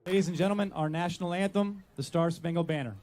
Ladies and gentlemen, our national anthem, the Star Spangled Banner.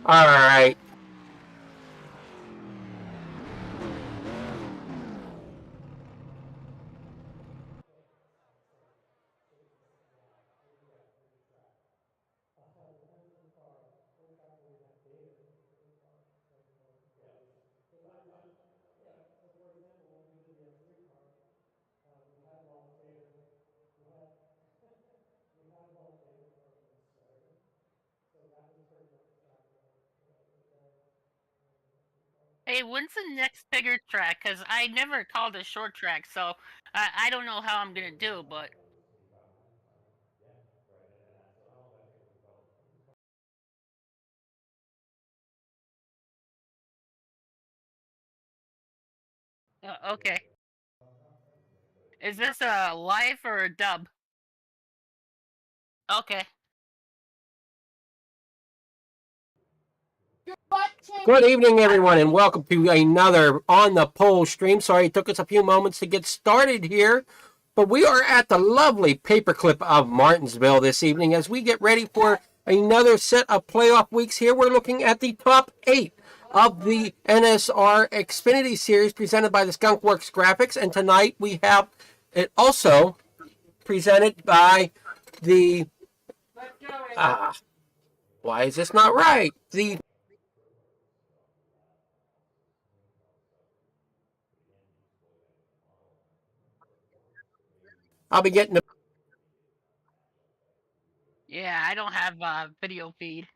All right. Hey, when's the next bigger track? Because I never called a short track, so I don't know how I'm going to do, but... Okay. Is this a live or a dub? Okay. Good evening, everyone, and welcome to another On the Pole stream. Sorry it took us a few moments to get started here, but we are at the lovely paperclip of Martinsville this evening as we get ready for another set of playoff weeks here. We're looking at the top 8 of the NSR Xfinity Series presented by the Skunkworks Graphics, and tonight we have it also presented by the... why is this not right? I'll be getting the... Yeah, I don't have a video feed.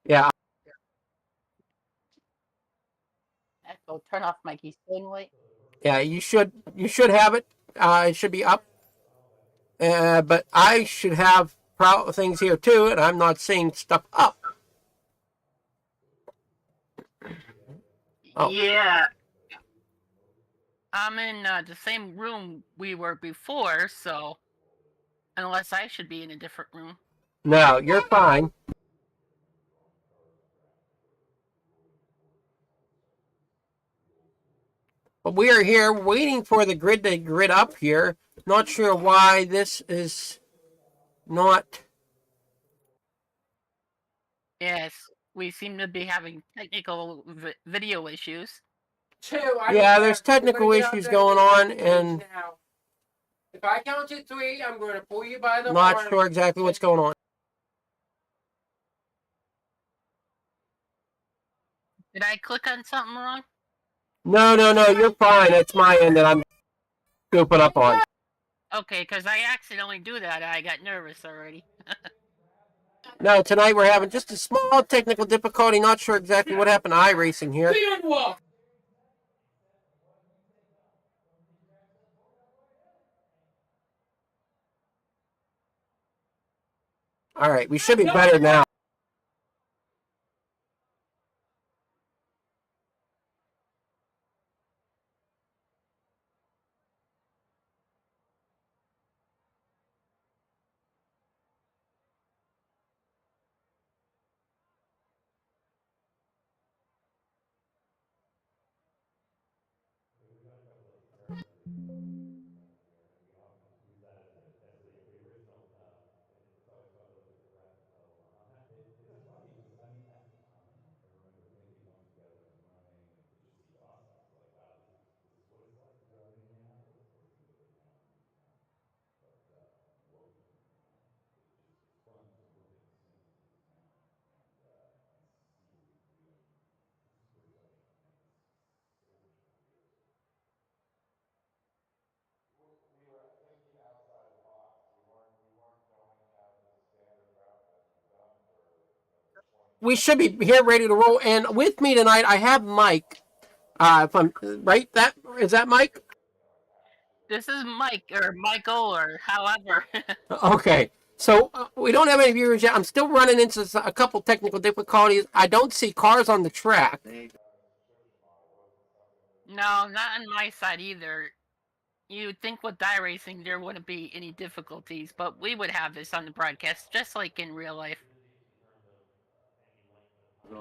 Yeah. I have to turn off my keystone light. Yeah, you should have it. It should be up. But I should have things here too, and I'm not seeing stuff up. Oh. Yeah. I'm in the same room we were before, so unless I should be in a different room. No, you're fine. But we are here waiting for the grid to grid up here. Not sure why this is not. Yes, we seem to be having technical video issues. Yeah, there's technical issues going on, and if I count to 3, I'm going to pull you by the not horn. Sure exactly what's going on. Did I click on something wrong? No, you're fine. It's my end that I'm scooping up on. Okay, because I accidentally do that. I got nervous already. No, tonight we're having just a small technical difficulty. Not sure exactly what happened to iRacing here. All right, we should be better now. We should be here ready to roll. And with me tonight, I have Mike. If I'm right, that is that Mike. This is Mike or Michael or however. Okay, so we don't have any viewers yet. I'm still running into a couple technical difficulties. I don't see cars on the track. No, not on my side either. You'd think with iRacing there wouldn't be any difficulties, but we would have this on the broadcast just like in real life.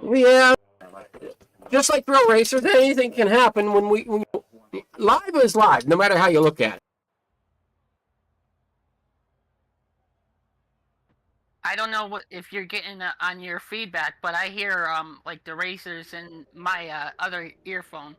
Yeah, just like real racers, anything can happen when live is live, no matter how you look at it. I don't know what if you're getting on your feedback, but I hear like the racers in my other earphone.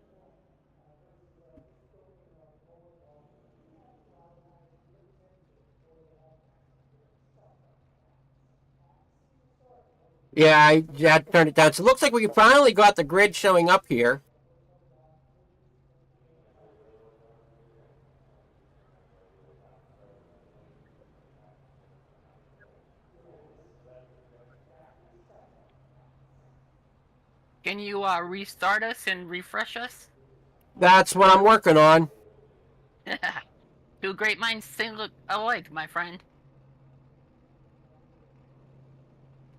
Yeah, I had to turn it down. So it looks like we finally got the grid showing up here. Can you restart us and refresh us? That's what I'm working on. Two great minds think alike, my friend.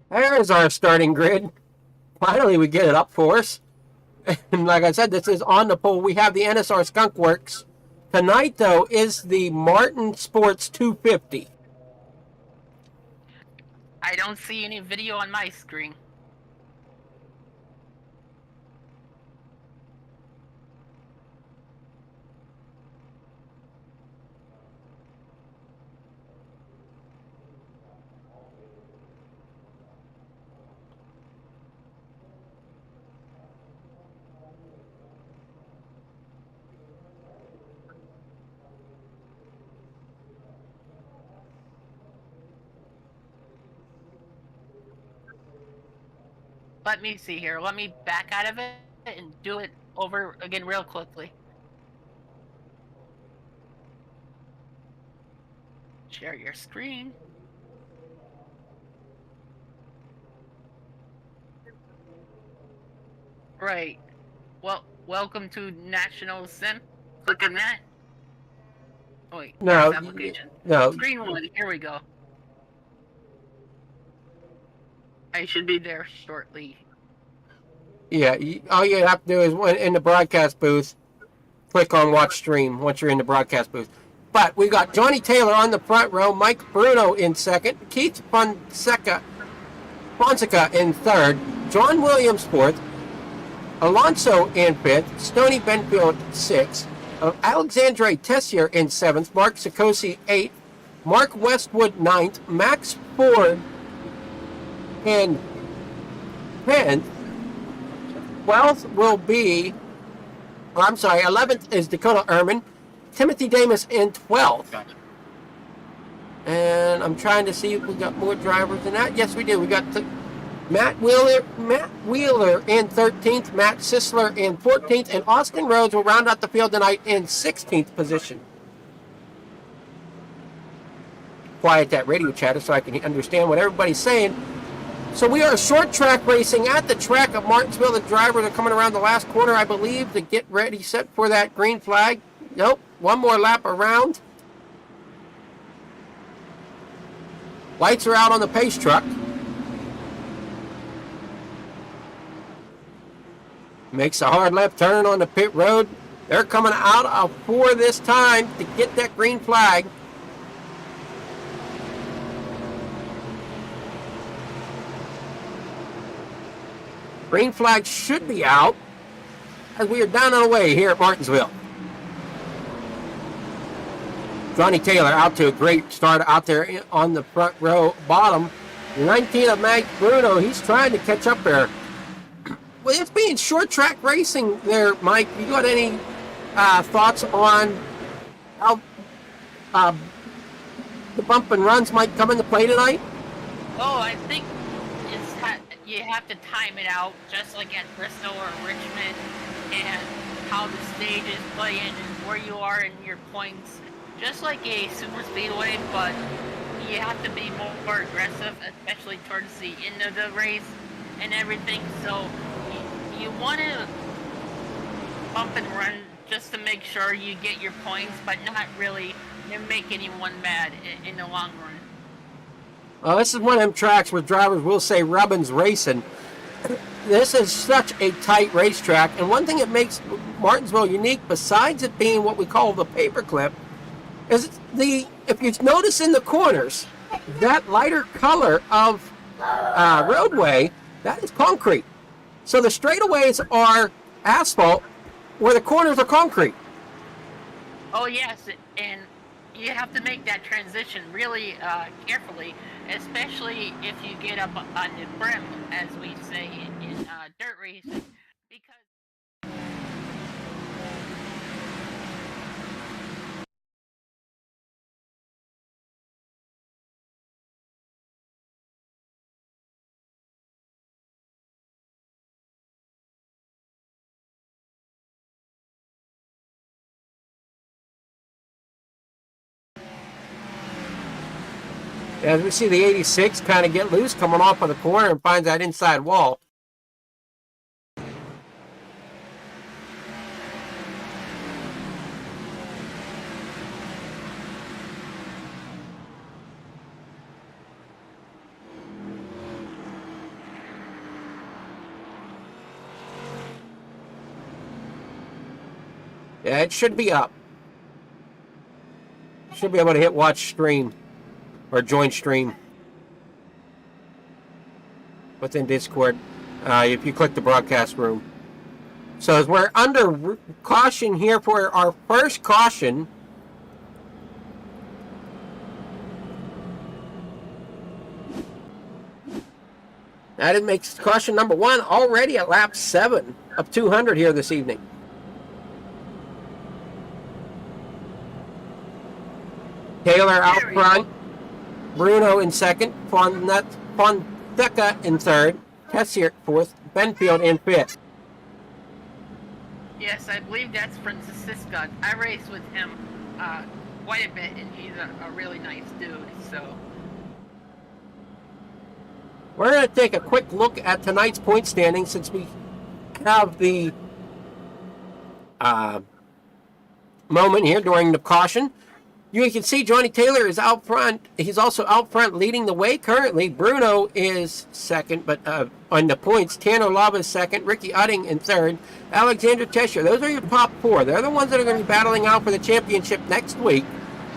There's our starting grid. Finally, we get it up for us. And like I said, this is on the pole. We have the NSR Skunk Works. Tonight, though, is the Martin Sports 250. I don't see any video on my screen. Let me see here. Let me back out of it and do it over again real quickly. Share your screen. Right. Well, welcome to National Sim. Click on that. Oh, wait, No, application. no. Screen 1, here we go. I should be there shortly. Yeah, all you have to do is in the broadcast booth, click on watch stream once you're in the broadcast booth. But we got Johnny Taylor on the front row, Mike Bruno in second, Keith Fonseca in third, John Williams fourth, Alonso in fifth, Stoney Benfield sixth, Alexandre Tessier in seventh, Mark Sikosi eighth, Mark Westwood ninth, Max Ford in 10th. 12th will be, 11th is Dakota Ehrman, Timothy Damas in 12th. Gotcha. And I'm trying to see if we got more drivers than that. Yes, we do. We got Matt Wheeler in 13th, Matt Sisler in 14th, and Austin Rhodes will round out the field tonight in 16th position. Quiet that radio chatter so I can understand what everybody's saying. So we are short track racing at the track of Martinsville. The drivers are coming around the last corner, I believe, to get ready, set for that green flag. Nope, one more lap around. Lights are out on the pace truck. Makes a hard left turn on the pit road. They're coming out of 4 this time to get that green flag. Green flag should be out as we are down and away here at Martinsville. Johnny Taylor out to a great start out there on the front row bottom. 19 of Mike Bruno, he's trying to catch up there. Well, it's being short track racing there, Mike. You got any thoughts on how the bump and runs might come into play tonight? Oh, I think you have to time it out, just like at Bristol or Richmond, and how the stages play in and where you are in your points. Just like a super speedway, but you have to be more aggressive, especially towards the end of the race and everything. So you want to bump and run just to make sure you get your points, but not really make anyone mad in the long run. Well, this is one of them tracks where drivers will say Rubbin's racing. This is such a tight racetrack, and one thing that makes Martinsville unique, besides it being what we call the paperclip, is if you notice in the corners, that lighter color of roadway, that is concrete. So the straightaways are asphalt, where the corners are concrete. Oh yes, and you have to make that transition really carefully, especially if you get up on the brim, as we say in dirt racing, because As we see the 86 kind of get loose, coming off of the corner and finds that inside wall. Yeah, it should be up. Should be able to hit watch stream or join stream within Discord if you click the broadcast room. So as we're under caution here for our first caution, that makes caution number 1 already at lap 7 of 200 here this evening. Taylor out front, Bruno in second, Fonseca in third, Tessier fourth, Benfield in fifth. yes, I believe that's Francisco. I raced with him quite a bit, and he's a really nice dude. So we're going to take a quick look at tonight's point standing since we have the moment here during the caution. You can see Johnny Taylor is out front. He's also out front leading the way currently. Bruno is second, but on the points, Tanner Lava is second, Ricky Utting in third, Alexander Tesher. Those are your top four. They're the ones that are going to be battling out for the championship next week.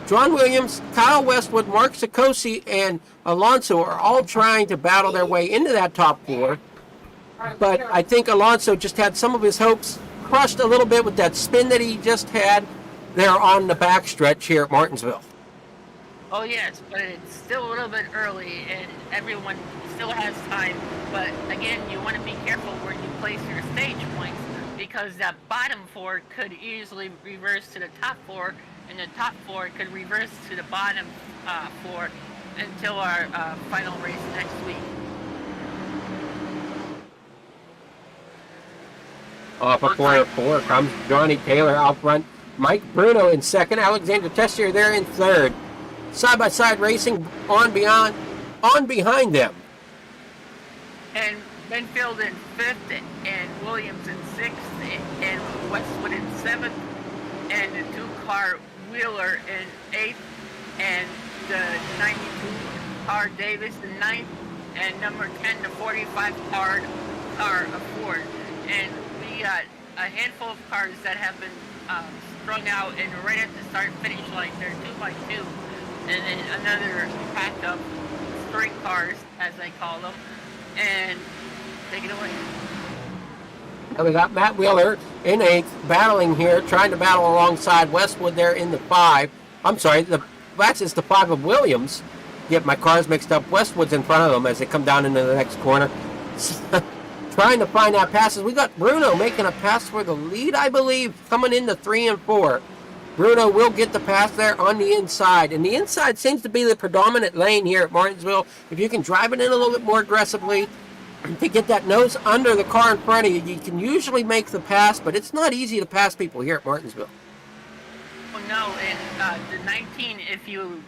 John Williams, Kyle Westwood, Mark Sikosi, and Alonso are all trying to battle their way into that top four. But I think Alonso just had some of his hopes crushed a little bit with that spin that he just had there on the backstretch here at Martinsville. Oh yes, but it's still a little bit early and everyone still has time. But again, you want to be careful where you place your stage points because that bottom four could easily reverse to the top four and the top four could reverse to the bottom four until our final race next week. Off of corner four comes Johnny Taylor out front. Mike Bruno in second. Alexander Tessier there in third. Side-by-side racing on behind them. And Benfield in fifth, and Williams in sixth, and Westwood in seventh, and the two-car Wheeler in eighth, and the 92 car Davis in ninth, and number 10 the 45 car Ford. And we got a handful of cars that have been strung out and right at the start-finish line. They're 2x2, and then another pack of string cars, as they call them, and take it away. And we got Matt Wheeler in eighth, battling here, trying to battle alongside Westwood there in the five. I'm sorry, that's the five of Williams. Get my cars mixed up. Westwood's in front of them as they come down into the next corner. Trying to find out passes. We got Bruno making a pass for the lead, I believe, coming into 3 and 4. Bruno will get the pass there on the inside. And the inside seems to be the predominant lane here at Martinsville. If you can drive it in a little bit more aggressively to get that nose under the car in front of you, you can usually make the pass, but it's not easy to pass people here at Martinsville. Oh no, and the 19, if you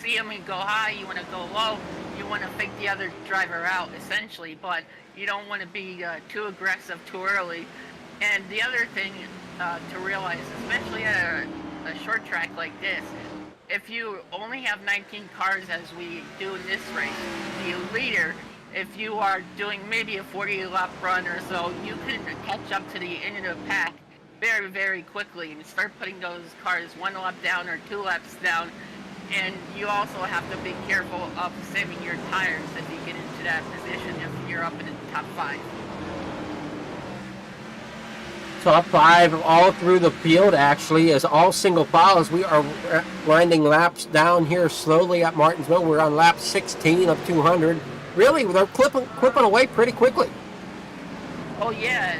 see him and go high, you want to go low, you want to fake the other driver out, essentially, but you don't want to be too aggressive too early. And the other thing to realize, especially at a short track like this, if you only have 19 cars as we do in this race, the leader, if you are doing maybe a 40-lap run or so, you can catch up to the end of the pack very, very quickly and start putting those cars 1 lap down or 2 laps down. And you also have to be careful of saving your tires if you get into that position if you're up in the top 5. Top 5 all through the field, actually, as all single file as we are winding laps down here slowly at Martinsville. We're on lap 16 of 200. Really, they're clipping away pretty quickly. Oh yeah,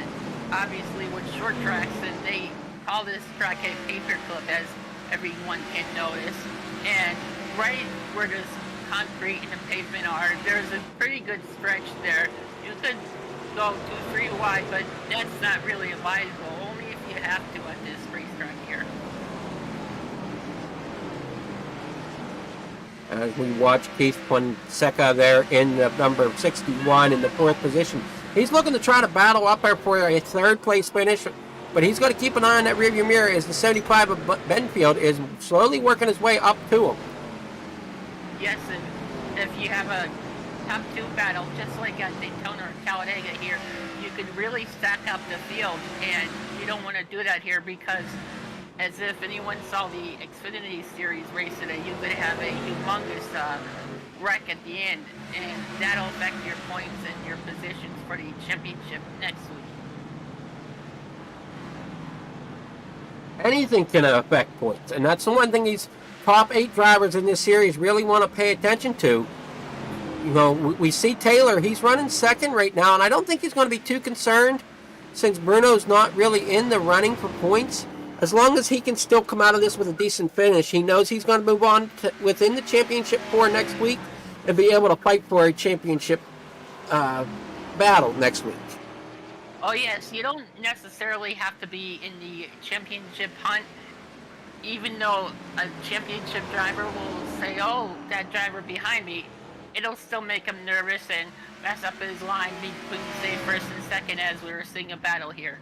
obviously with short tracks, and they call this track a paperclip, as everyone can notice. And right where this concrete and the pavement are, there's a pretty good stretch there. You could go 2-3 wide, but that's not really advisable, only if you have to at this racetrack here. As we watch Keith Fonseca there in the number 61 in the 4th position. He's looking to try to battle up there for a 3rd place finish, but he's got to keep an eye on that rearview mirror as the 75 of Benfield is slowly working his way up to him. Yes, and if you have a top 2 battle, just like at Daytona or Talladega here, you could really stack up the field, and you don't want to do that here because, as if anyone saw the Xfinity Series race today, you could have a humongous wreck at the end, and that'll affect your points and your positions for the championship next week. Anything can affect points, and that's the one thing these top 8 drivers in this series really want to pay attention to. You know, we see Taylor, he's running 2nd right now, and I don't think he's going to be too concerned since Bruno's not really in the running for points. As long as he can still come out of this with a decent finish, he knows he's going to move on to within the championship 4 next week and be able to fight for a championship battle next week. Oh yes, you don't necessarily have to be in the championship hunt, even though a championship driver will say, oh, that driver behind me, it'll still make him nervous and mess up his line between, say, 1st and 2nd as we were seeing a battle here.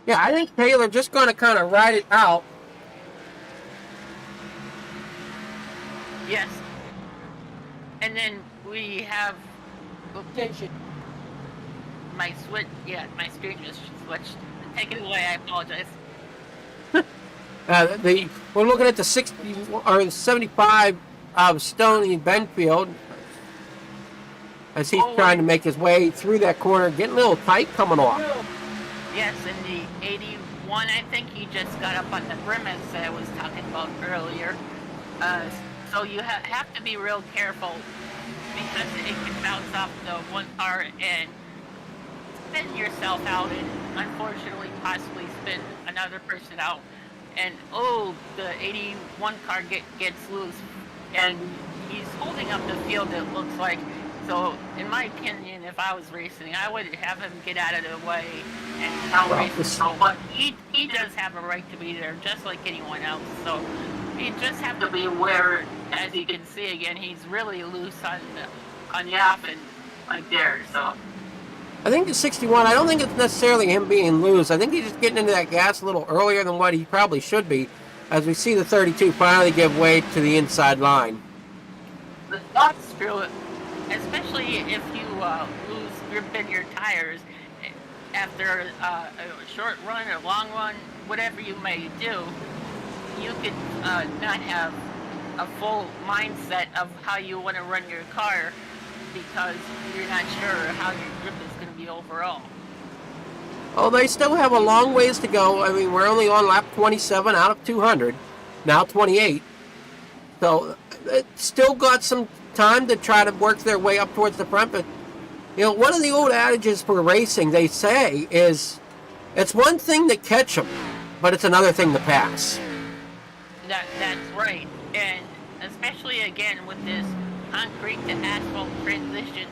Yeah, I think Taylor just going to kind of ride it out Yes. And then we have location. My screen just switched. Take it away. I apologize. We're looking at the 60 or 75 of Stoney Benfield as he's trying to make his way through that corner, getting a little tight coming off. Yes, in the 81, I think he just got up on the rim as I was talking about earlier. So you have to be real careful because it can bounce off the one car and spin yourself out and unfortunately possibly spin another person out. And the 81 car gets loose and he's holding up the field, it looks like. So in my opinion, if I was racing, I would have him get out of the way and race. But he does have a right to be there just like anyone else. So you just have to be aware. As you can see again, he's really loose on the off and like there. So I think the 61, I don't think it's necessarily him being loose. I think he's just getting into that gas a little earlier than what he probably should be, as we see the 32 finally give way to the inside line. That's true, especially if you lose grip in your tires after a short run or long run, whatever you may do. You could not have a full mindset of how you want to run your car because you're not sure how your grip is going to be overall. Oh, they still have a long ways to go. I mean, we're only on lap 27 out of 200, now 28. So it's still got some time to try to work their way up towards the front. But, one of the old adages for racing, they say, is it's one thing to catch them, but it's another thing to pass. That's right. And especially, again, with this concrete to asphalt transition,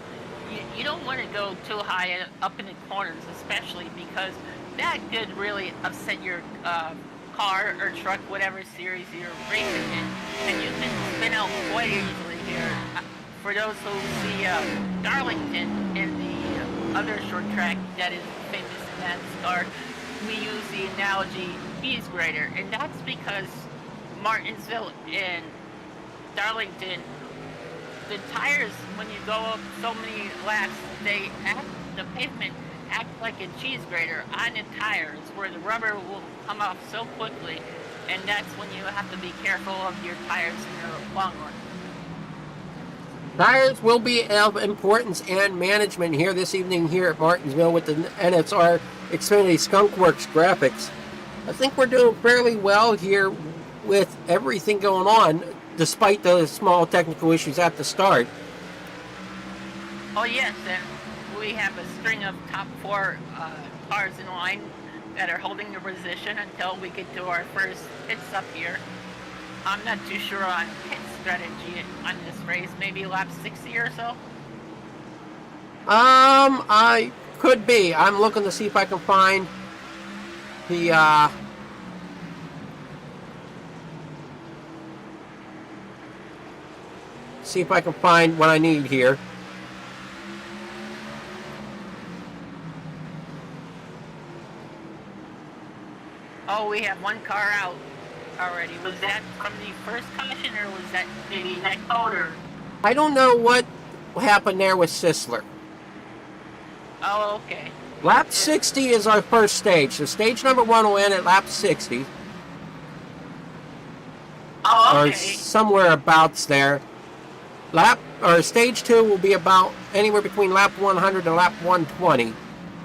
you don't want to go too high up in the corners, especially because that could really upset your car or truck, whatever series you're racing in, and you can spin out quite easily here. For those who see Darlington in the other short track that is famous in NASCAR, we use the analogy cheese grater, and that's because Martinsville and Darlington, the tires, when you go up so many laps, the pavement acts like a cheese grater on the tires where the rubber will come off so quickly, and that's when you have to be careful of your tires in your long run. Tires will be of importance and management here this evening here at Martinsville with the NSR Xfinity Skunkworks graphics. I think we're doing fairly well here with everything going on, despite the small technical issues at the start. Oh yes, and we have a string of top four cars in line that are holding their position until we get to our first pit stop here. I'm not too sure on pit strategy on this race, maybe lap 60 or so? I could be. I'm looking to see if I can find the, see if I can find what I need here. Oh, we have one car out already. Was that from the first caution or was that maybe next order? I don't know what happened there with Sisler. Oh, okay. Lap 60 is our first stage. So stage number 1 will end at lap 60. Oh, okay. Or somewhere abouts there. Stage 2 will be about anywhere between lap 100 and lap 120.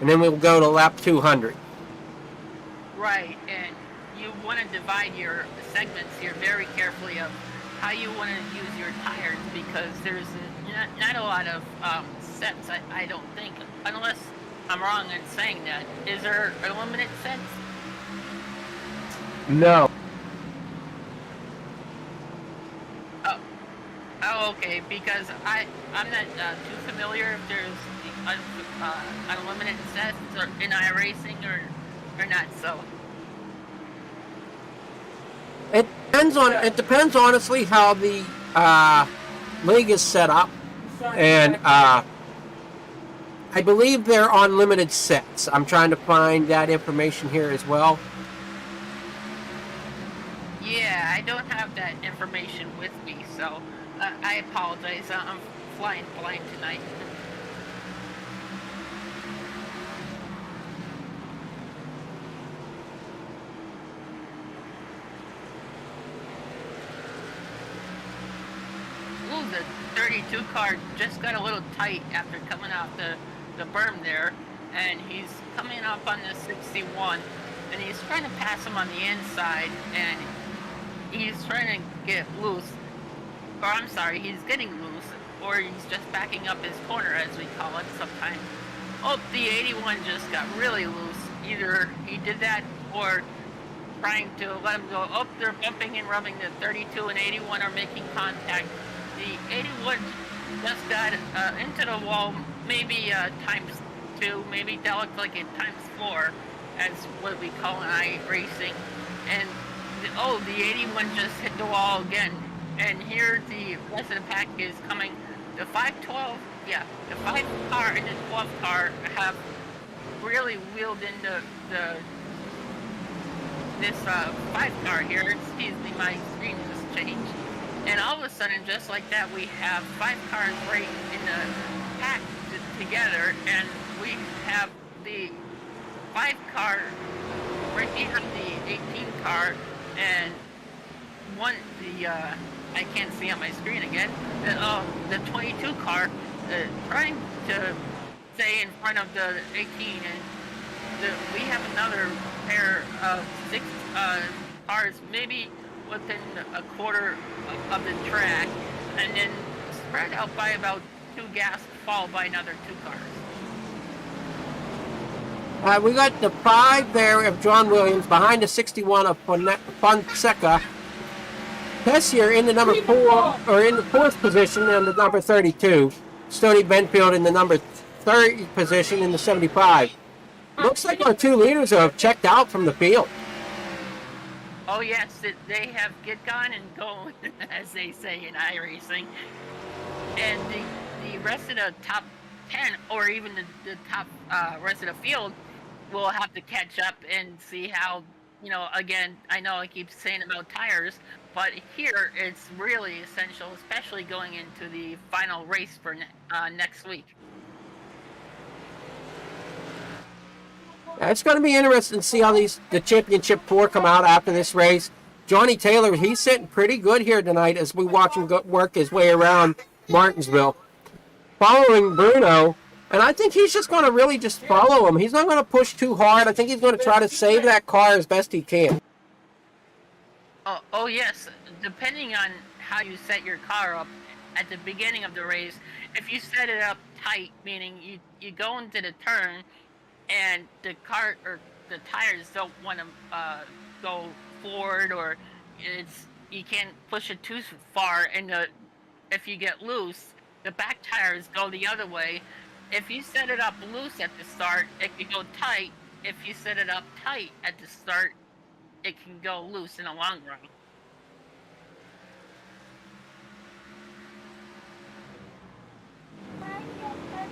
And then we'll go to lap 200. Right, and you want to divide your segments here very carefully of how you want to use your tires because there's not a lot of sets, I don't think, unless I'm wrong in saying that. Is there unlimited sets? No. Oh, okay, because I'm not too familiar if there's unlimited sets in iRacing or not, so. It depends honestly how the league is set up, and I believe they're on limited sets. I'm trying to find that information here as well. Yeah, I don't have that information with me, so I apologize. I'm flying blind tonight. Ooh, the 32 car just got a little tight after coming off the berm there, and he's coming up on the 61, and he's trying to pass him on the inside, and he's trying to get loose, or I'm sorry, he's getting loose, or he's just backing up his corner, as we call it sometimes. Oh, the 81 just got really loose. Either he did that, or trying to let him go. Oh, they're bumping and rubbing. The 32 and 81 are making contact. The 81 just got into the wall, maybe times 2, maybe that looked like it times 4, as what we call in iRacing. And the 81 just hit the wall again. And here the rest of the pack is coming. The 512, yeah, the 5 car and the 12 car have really wheeled into this 5 car here. Excuse me, my screen just changed. And all of a sudden, just like that, we have 5 cars right in the pack together, and we have the 5 car right behind the 18 car, and I can't see on my screen again, the 22 car trying to stay in front of the 18, and we have another pair of 6 cars, maybe within a quarter of the track, and then spread out by about 2 gaps, followed by another 2 cars. We got the 5 there of John Williams behind the 61 of Fonseca. Tessier in the number 4, or in the 4th position in the number 32. Stoney Benfield in the number 30 position in the 75. Looks like our 2 leaders have checked out from the field. Oh yes, they have get gone and gone, as they say in iRacing. And the rest of the top 10, or even the top rest of the field, will have to catch up and see how, again, I know I keep saying about tires, but here it's really essential, especially going into the final race for next week. It's going to be interesting to see how the championship 4 come out after this race. Johnny Taylor, he's sitting pretty good here tonight as we watch him work his way around Martinsville. Following Bruno, and I think he's just going to really just follow him. He's not going to push too hard. I think he's going to try to save that car as best he can. Oh yes, depending on how you set your car up at the beginning of the race, if you set it up tight, meaning you go into the turn, and the car or the tires don't want to go forward, or you can't push it too far, and if you get loose, the back tires go the other way. If you set it up loose at the start, it can go tight. If you set it up tight at the start, it can go loose in the long run.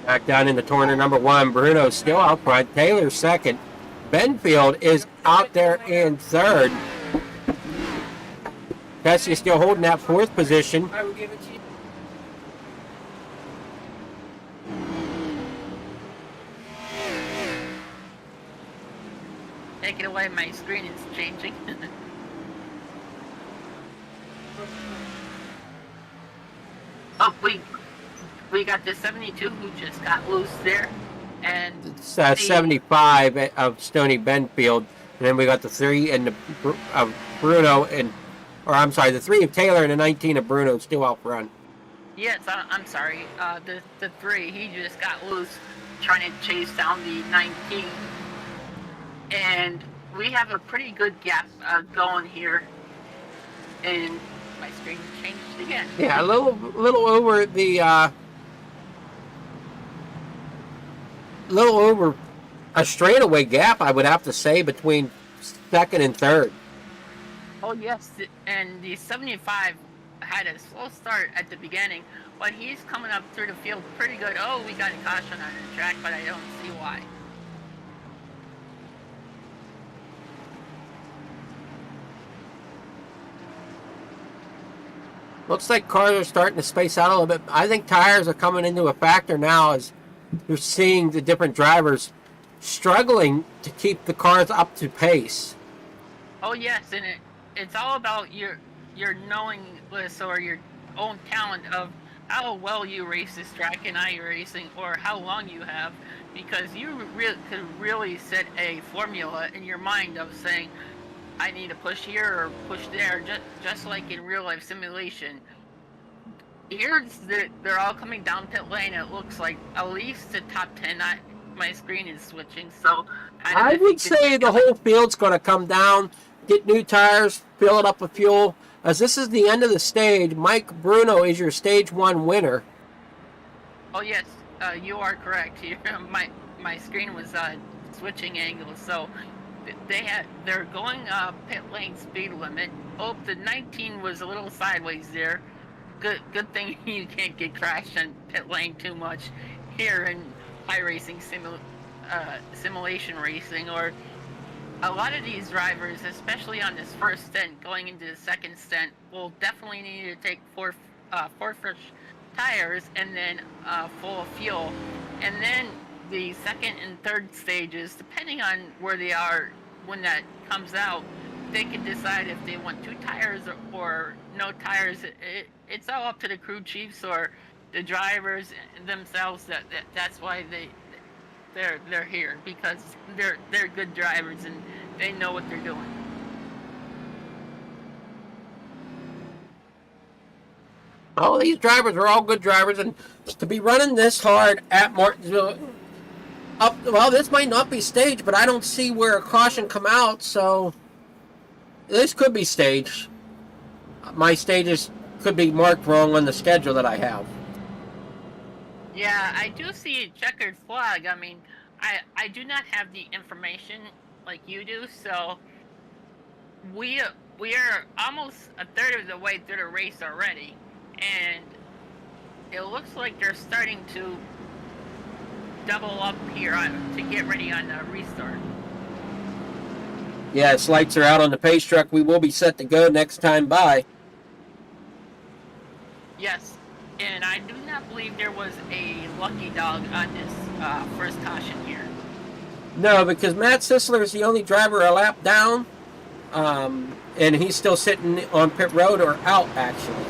Back down in the corner, number 1, Bruno still out front. Taylor second. Benfield is out there in 3rd. Tessie is still holding that 4th position. I will give it to you. Take it away, my screen is changing. Oh, we got the 72 who just got loose there, and It's 75 of Stoney Benfield, and then we got the 3 of Bruno, the 3 of Taylor and the 19 of Bruno still out front. yes, I'm sorry, the 3, he just got loose trying to chase down the 19, and we have a pretty good gap going here, and my screen changed again. Yeah, a little over the little over a straightaway gap, I would have to say, between 2nd and 3rd. Oh yes, and the 75 had a slow start at the beginning, but he's coming up through the field pretty good. Oh, we got a caution on the track, but I don't see why. Looks like cars are starting to space out a little bit. I think tires are coming into a factor now as you're seeing the different drivers struggling to keep the cars up to pace. Oh yes, and it's all about your knowingness or your own talent of how well you race this track in iRacing or how long you have, because you could really set a formula in your mind of saying, I need to push here or push there, just like in real life simulation. Here, they're all coming down pit lane. It looks like at least the top 10. My screen is switching, so I would say the whole field's going to come down, get new tires, fill it up with fuel. As this is the end of the stage, Mike Bruno is your stage 1 winner. Oh yes, you are correct. My screen was switching angles, so they're going pit lane speed limit. Oh, the 19 was a little sideways there. Good thing you can't get crashed in pit lane too much here in iRacing simulation racing. Or a lot of these drivers, especially on this first stint, going into the second stint, will definitely need to take four fresh tires and then full of fuel, and then the second and third stages, depending on where they are when that comes out, they can decide if they want 2 tires or no tires. It's all up to the crew chiefs or the drivers themselves. That's why they're here, because they're good drivers and they know what they're doing. Oh, these drivers are all good drivers, and to be running this hard at Martinsville, well, this might not be staged, but I don't see where a caution come out, so this could be staged. My stages could be marked wrong on the schedule that I have. Yeah, I do see a checkered flag. I mean, I do not have the information like you do, so we are almost a third of the way through the race already, and it looks like they're starting to double up here to get ready on the restart. Yeah, its lights are out on the pace truck. We will be set to go next time by. Yes, and I do not believe there was a lucky dog on this first caution here. No, because Matt Sisler is the only driver a lap down, and he's still sitting on pit road or out, actually.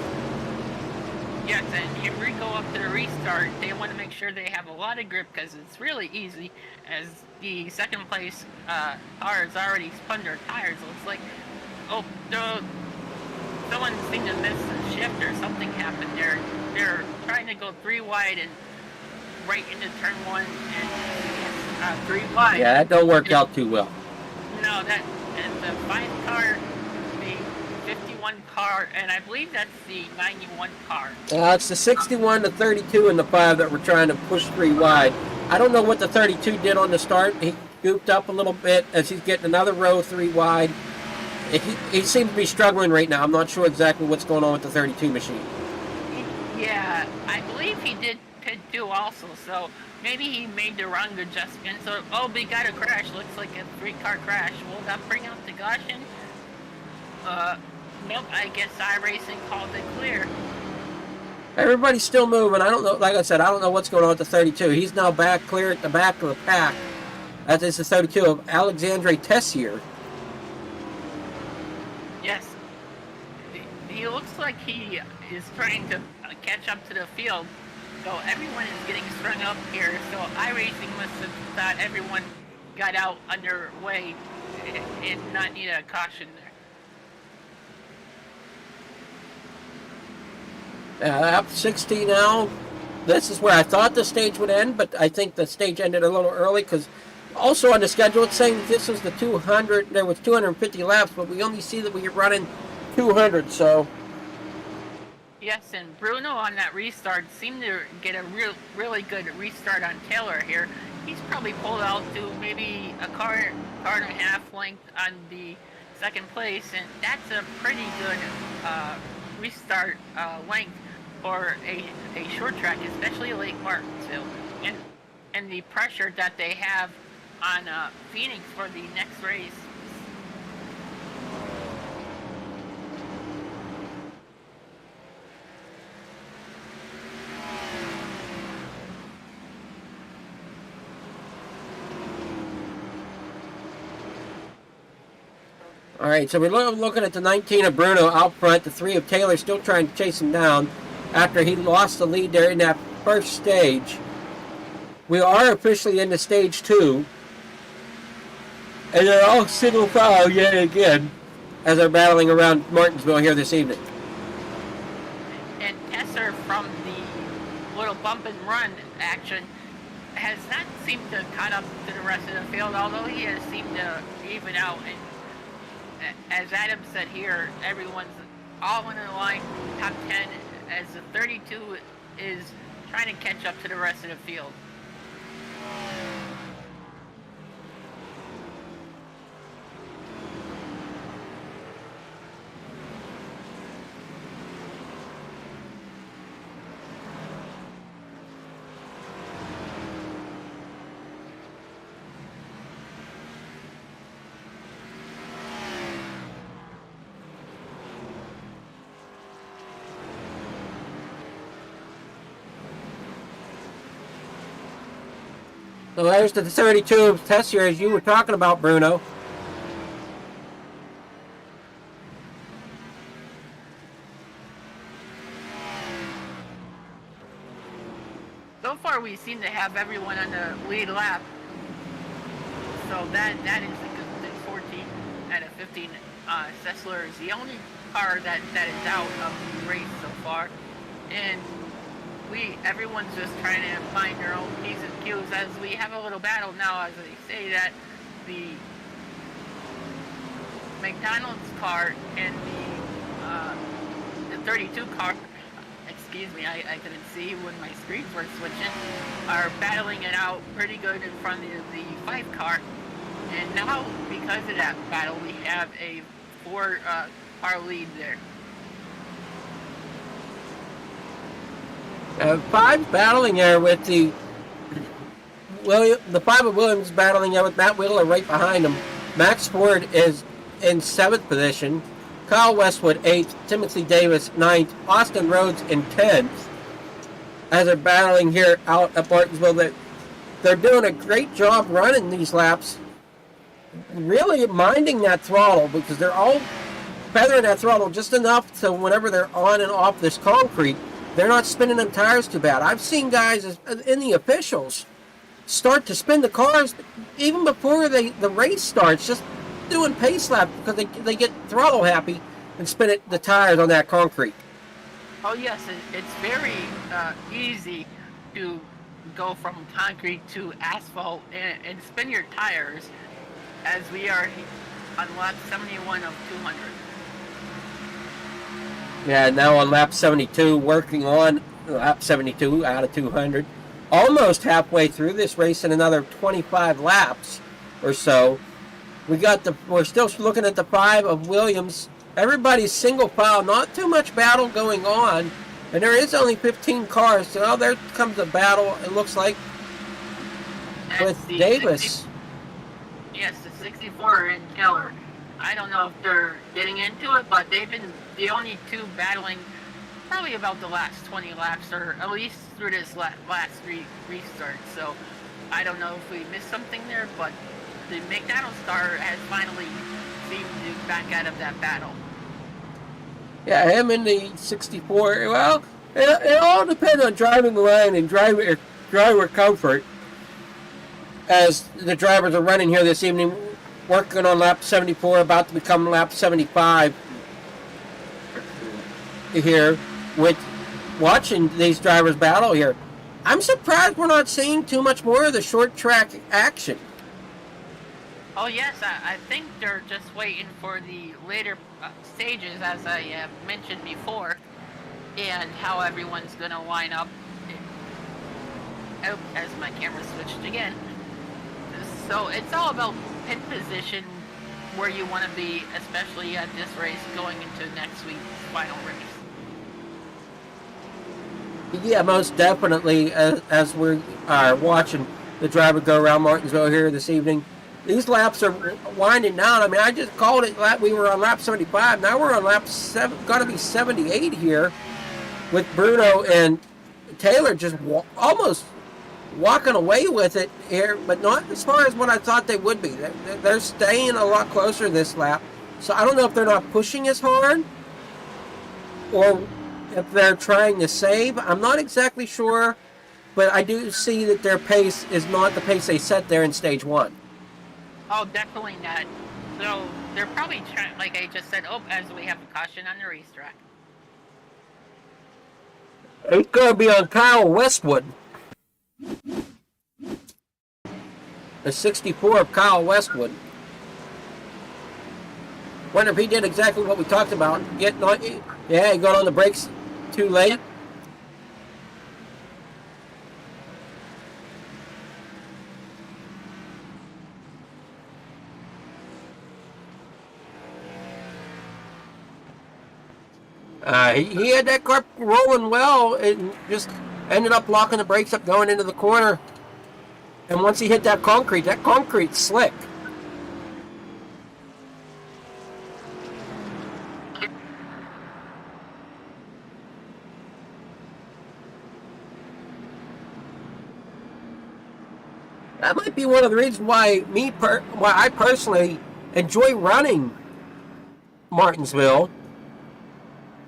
Yes, and if we go up to the restart, they want to make sure they have a lot of grip, because it's really easy, as the second place car has already spun their tires. So it's like, oh, someone seemed to miss a shift or something happened there. They're trying to go 3 wide and right into turn 1 and 3 wide. Yeah, that don't work out too well. No, and the 5 car, the 51 car, and I believe that's the 91 car. It's the 61, the 32, and the 5 that we're trying to push 3 wide. I don't know what the 32 did on the start. He gooped up a little bit as he's getting another row 3 wide. He seems to be struggling right now. I'm not sure exactly what's going on with the 32 machine. Yeah, I believe he did pit 2 also, so maybe he made the wrong adjustment. So, oh, we got a crash. Looks like a 3-car crash. Will that bring out the caution? Nope, I guess iRacing called it clear. Everybody's still moving. I don't know. Like I said, I don't know what's going on with the 32. He's now back clear at the back of the pack. That is the 32 of Alexandre Tessier. Yes. He looks like he is trying to catch up to the field. So everyone is getting strung up here. So iRacing must have thought everyone got out underway and not need a caution there. Up 60 now. This is where I thought the stage would end, but I think the stage ended a little early because also on the schedule it's saying that this was the 200. There was 250 laps, but we only see that we are running 200. So yes, and Bruno on that restart seemed to get a really good restart on Taylor here. He's probably pulled out to maybe a car and a half length on the second place, and that's a pretty good restart length for a short track, especially Lake Martinsville, and the pressure that they have on Phoenix for the next race. All right, so we're looking at the 19 of Bruno out front. The 3 of Taylor still trying to chase him down after he lost the lead there in that first stage. We are officially into stage 2. And they're all single file yet again as they're battling around Martinsville here this evening. And Tesser from the little bump and run action has not seemed to cut up to the rest of the field, although he has seemed to even out. And as Adam said here, everyone's all in the line, top 10, as the 32 is trying to catch up to the rest of the field. So there's the 32 test here, as you were talking about, Bruno. So far, we seem to have everyone on the lead lap. So that is a good thing. 14 out of 15. Sessler is the only car that is out of the race so far. And everyone's just trying to find their own P's and Q's as we have a little battle now, as they say that the McDonald's car and the 32 car, excuse me, I couldn't see when my screens were switching, are battling it out pretty good in front of the 5 car. And now, because of that battle, we have a 4 car lead there. 5 battling there with the 5 of Williams battling there with Matt Wheeler right behind him. Max Ford is in 7th position. Kyle Westwood 8th. Timothy Davis 9th. Austin Rhodes in 10th. As they're battling here out at Martinsville, they're doing a great job running these laps. Really minding that throttle, because they're all feathering that throttle just enough so whenever they're on and off this concrete, they're not spinning them tires too bad. I've seen guys in the officials start to spin the cars even before the race starts, just doing pace laps because they get throttle happy and spin the tires on that concrete. Oh yes, it's very easy to go from concrete to asphalt and spin your tires, as we are on lap 71 of 200. Yeah, now on lap 72, working on lap 72 out of 200. Almost halfway through this race in another 25 laps or so. We're still looking at the 5 of Williams. Everybody's single file, not too much battle going on. And there is only 15 cars, so now there comes a battle, it looks like, with Davis. Yes, the 64 and Keller. I don't know if they're getting into it, but they've been the only 2 battling probably about the last 20 laps, or at least through this last 3 restarts. So I don't know if we missed something there, but the McDonald's car has finally seemed to back out of that battle. Yeah, him in the 64. Well, it all depends on driving line and driver comfort. As the drivers are running here this evening, working on lap 74, about to become lap 75 here, with watching these drivers battle here. I'm surprised we're not seeing too much more of the short track action. Oh yes, I think they're just waiting for the later stages, as I mentioned before, and how everyone's going to line up. Oh, as my camera switched again. So it's all about pit position, where you want to be, especially at this race going into next week's final race. Yeah, most definitely. As we are watching the driver go around Martinsville here this evening, these laps are winding down. I mean, I just called it. We were on lap 75. Now we're on lap 7. Got to be 78 here, with Bruno and Taylor just almost walking away with it here, but not as far as what I thought they would be. They're staying a lot closer this lap. So I don't know if they're not pushing as hard or if they're trying to save. I'm not exactly sure, but I do see that their pace is not the pace they set there in stage 1. Oh, definitely not. So they're probably trying, like I just said, as we have a caution on the racetrack. It's going to be on Kyle Westwood. The 64 of Kyle Westwood. Wonder if he did exactly what we talked about. He got on the brakes too late. Yep. He had that car rolling well and just ended up locking the brakes up going into the corner. And once he hit that concrete's slick. That might be one of the reasons why I personally enjoy running Martinsville,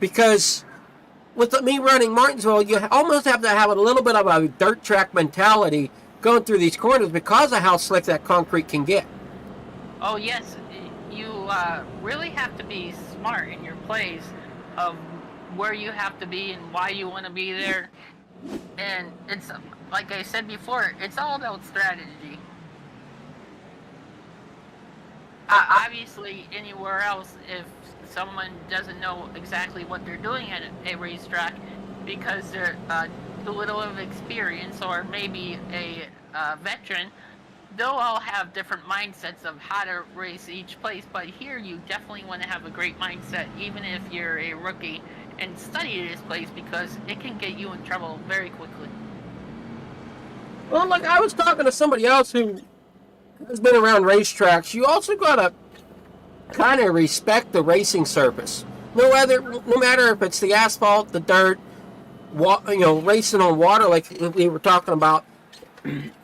because with me running Martinsville, you almost have to have a little bit of a dirt track mentality going through these corners because of how slick that concrete can get. Oh yes, you really have to be smart in your plays of where you have to be and why you want to be there. And it's, like I said before, it's all about strategy. Obviously, anywhere else, if someone doesn't know exactly what they're doing at a racetrack because they're too little of experience or maybe a veteran, they'll all have different mindsets of how to race each place. But here, you definitely want to have a great mindset, even if you're a rookie, and study this place because it can get you in trouble very quickly. Well, look, I was talking to somebody else who has been around racetracks. You also gotta kind of respect the racing surface. No matter if it's the asphalt, the dirt, racing on water like we were talking about.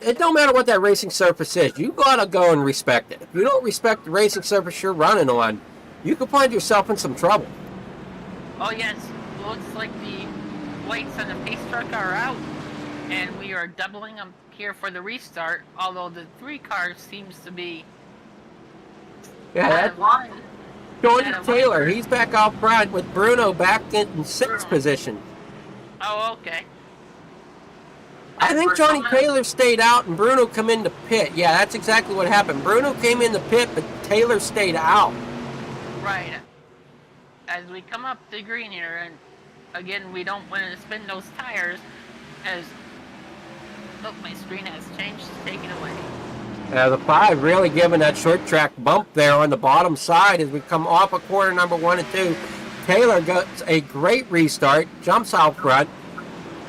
It don't matter what that racing surface is. You gotta go and respect it. If you don't respect the racing surface you're running on, you can find yourself in some trouble. Oh yes, looks like the lights on the pace truck are out, and we are doubling them here for the restart. Although the 3 cars seems to be out of line. Jordan Taylor, he's back out front with Bruno back in 6th position. Oh, okay. I think Johnny Taylor stayed out and Bruno come in the pit. Yeah, that's exactly what happened. Bruno came in the pit, but Taylor stayed out. Right. As we come up the green here, and again, we don't want to spin those tires as... Oh, my screen has changed. Take it away. The 5 really giving that short track bump there on the bottom side as we come off of quarter number 1 and 2. Taylor gets a great restart, jumps out front.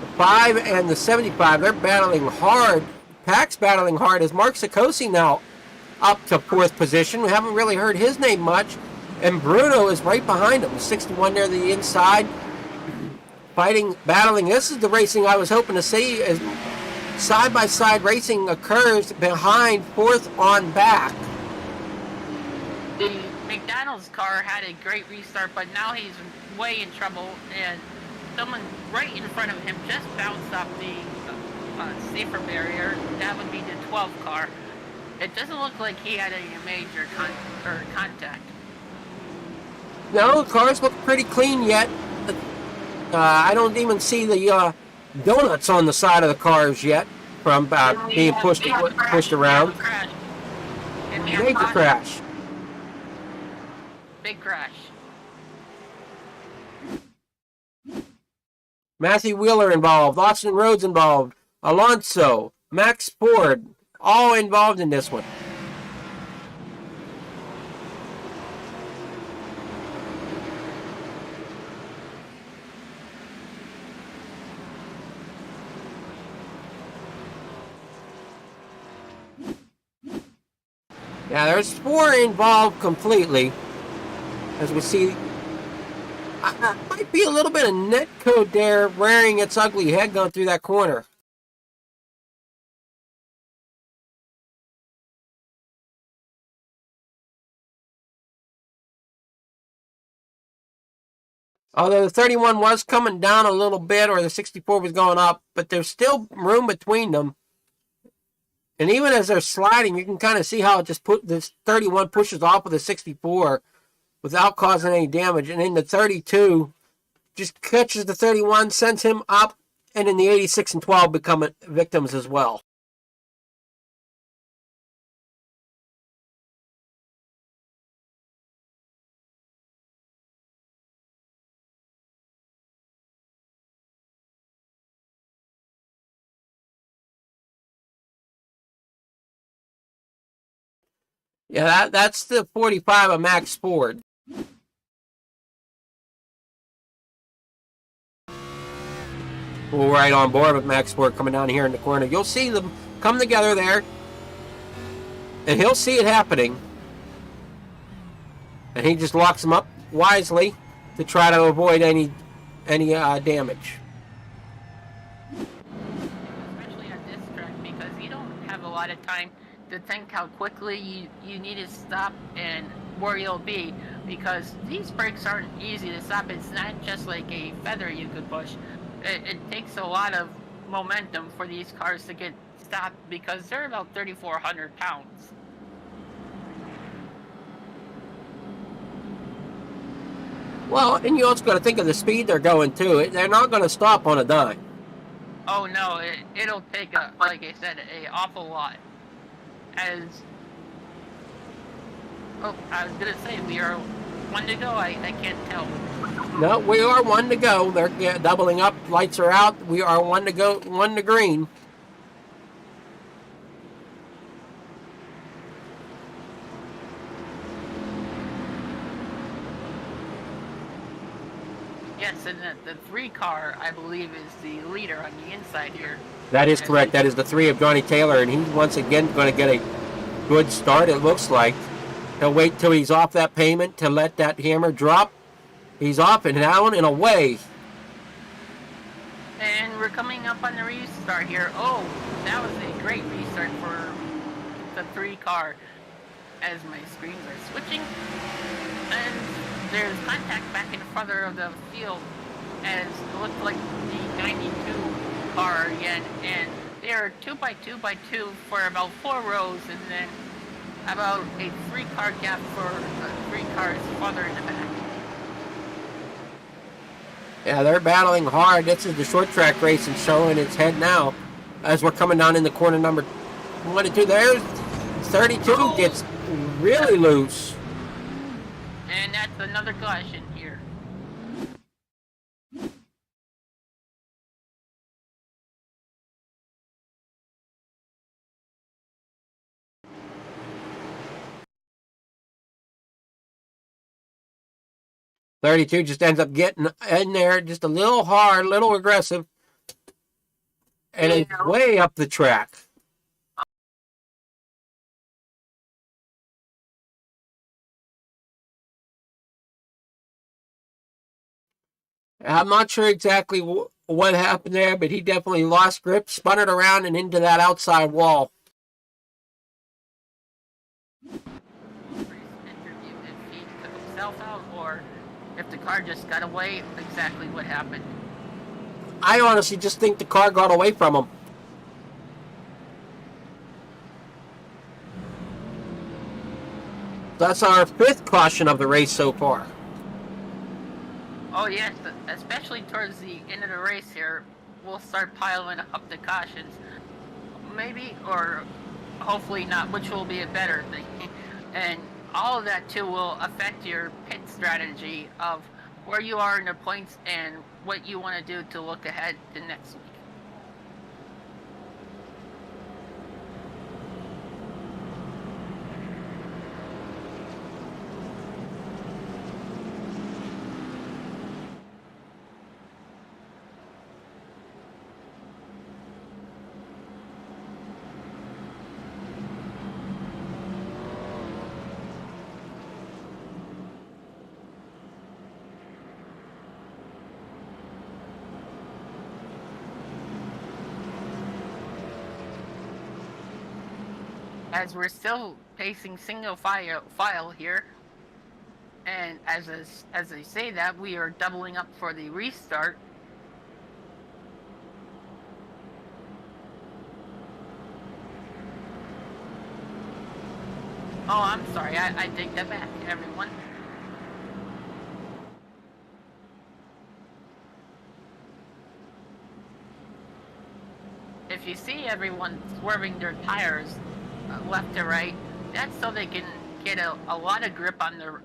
The 5 and the 75, they're battling hard. Pack's battling hard as Mark Sikosi now up to 4th position. We haven't really heard his name much. And Bruno is right behind him. 61 near the inside. Battling. This is the racing I was hoping to see as side-by-side racing occurs behind 4th on back. The McDonald's car had a great restart, but now he's way in trouble, and someone right in front of him just bounced off the safer barrier. That would be the 12 car. It doesn't look like he had any major contact. No, the cars look pretty clean yet. I don't even see the donuts on the side of the cars yet from being pushed around. Major crash. Big crash. Matthew Wheeler involved, Austin Rhodes involved, Alonso, Max Ford, all involved in this one. Now there's 4 involved completely, as we see. Might be a little bit of netcode there rearing its ugly head going through that corner. Although the 31 was coming down a little bit, or the 64 was going up, but there's still room between them. And even as they're sliding, you can kind of see how it just this 31 pushes off of the 64 without causing any damage. And then the 32 just catches the 31, sends him up, and then the 86 and 12 become victims as well. Yeah, that's the 45 of Max Ford. We're right on board with Max Ford coming down here in the corner. You'll see them come together there, and he'll see it happening. And he just locks them up wisely to try to avoid any damage. Especially on this track, because you don't have a lot of time to think how quickly you need to stop and where you'll be, because these brakes aren't easy to stop. It's not just like a feather you could push. It takes a lot of momentum for these cars to get stopped, because they're about 3,400 pounds. Well, and you also got to think of the speed they're going too. They're not going to stop on a dime. Oh no, it'll take, like I said, an awful lot. As I was gonna say, we are one to go. I can't tell. No, we are one to go. They're doubling up. Lights are out. We are one to go. One to green. Yes, and the 3 car, I believe, is the leader on the inside here. That is correct. That is the 3 of Johnny Taylor, and he's once again going to get a good start, it looks like. He'll wait till he's off that pavement to let that hammer drop. He's off and down and away. And we're coming up on the restart here. Oh, that was a great restart for the 3 car. As my screens are switching, and there's contact back in front of the field, as it looked like the 92 car again, and they're 2x2x2 for about 4 rows, and then about a 3-car gap for 3 cars farther in the back. Yeah, they're battling hard. This is the short track race and showing its head now as we're coming down in the corner number 1 and 2. There's 32 gets really loose. And that's another caution here. .32 just ends up getting in there just a little hard, a little aggressive, and it's way up the track. I'm not sure exactly what happened there, but he definitely lost grip, spun it around, and into that outside wall. Interview if he took himself out or if the car just got away, exactly what happened. I honestly just think the car got away from him. That's our 5th caution of the race so far. Oh yes, especially towards the end of the race here, we'll start piling up the cautions. Maybe, or hopefully not, which will be a better thing. And all of that too will affect your pit strategy of where you are in the points and what you want to do to look ahead to next week. As we're still pacing single file here, And as they say that, we are doubling up for the restart. Oh, I'm sorry. I take that back, everyone. If you see everyone swerving their tires left to right, that's so they can get a lot of grip on their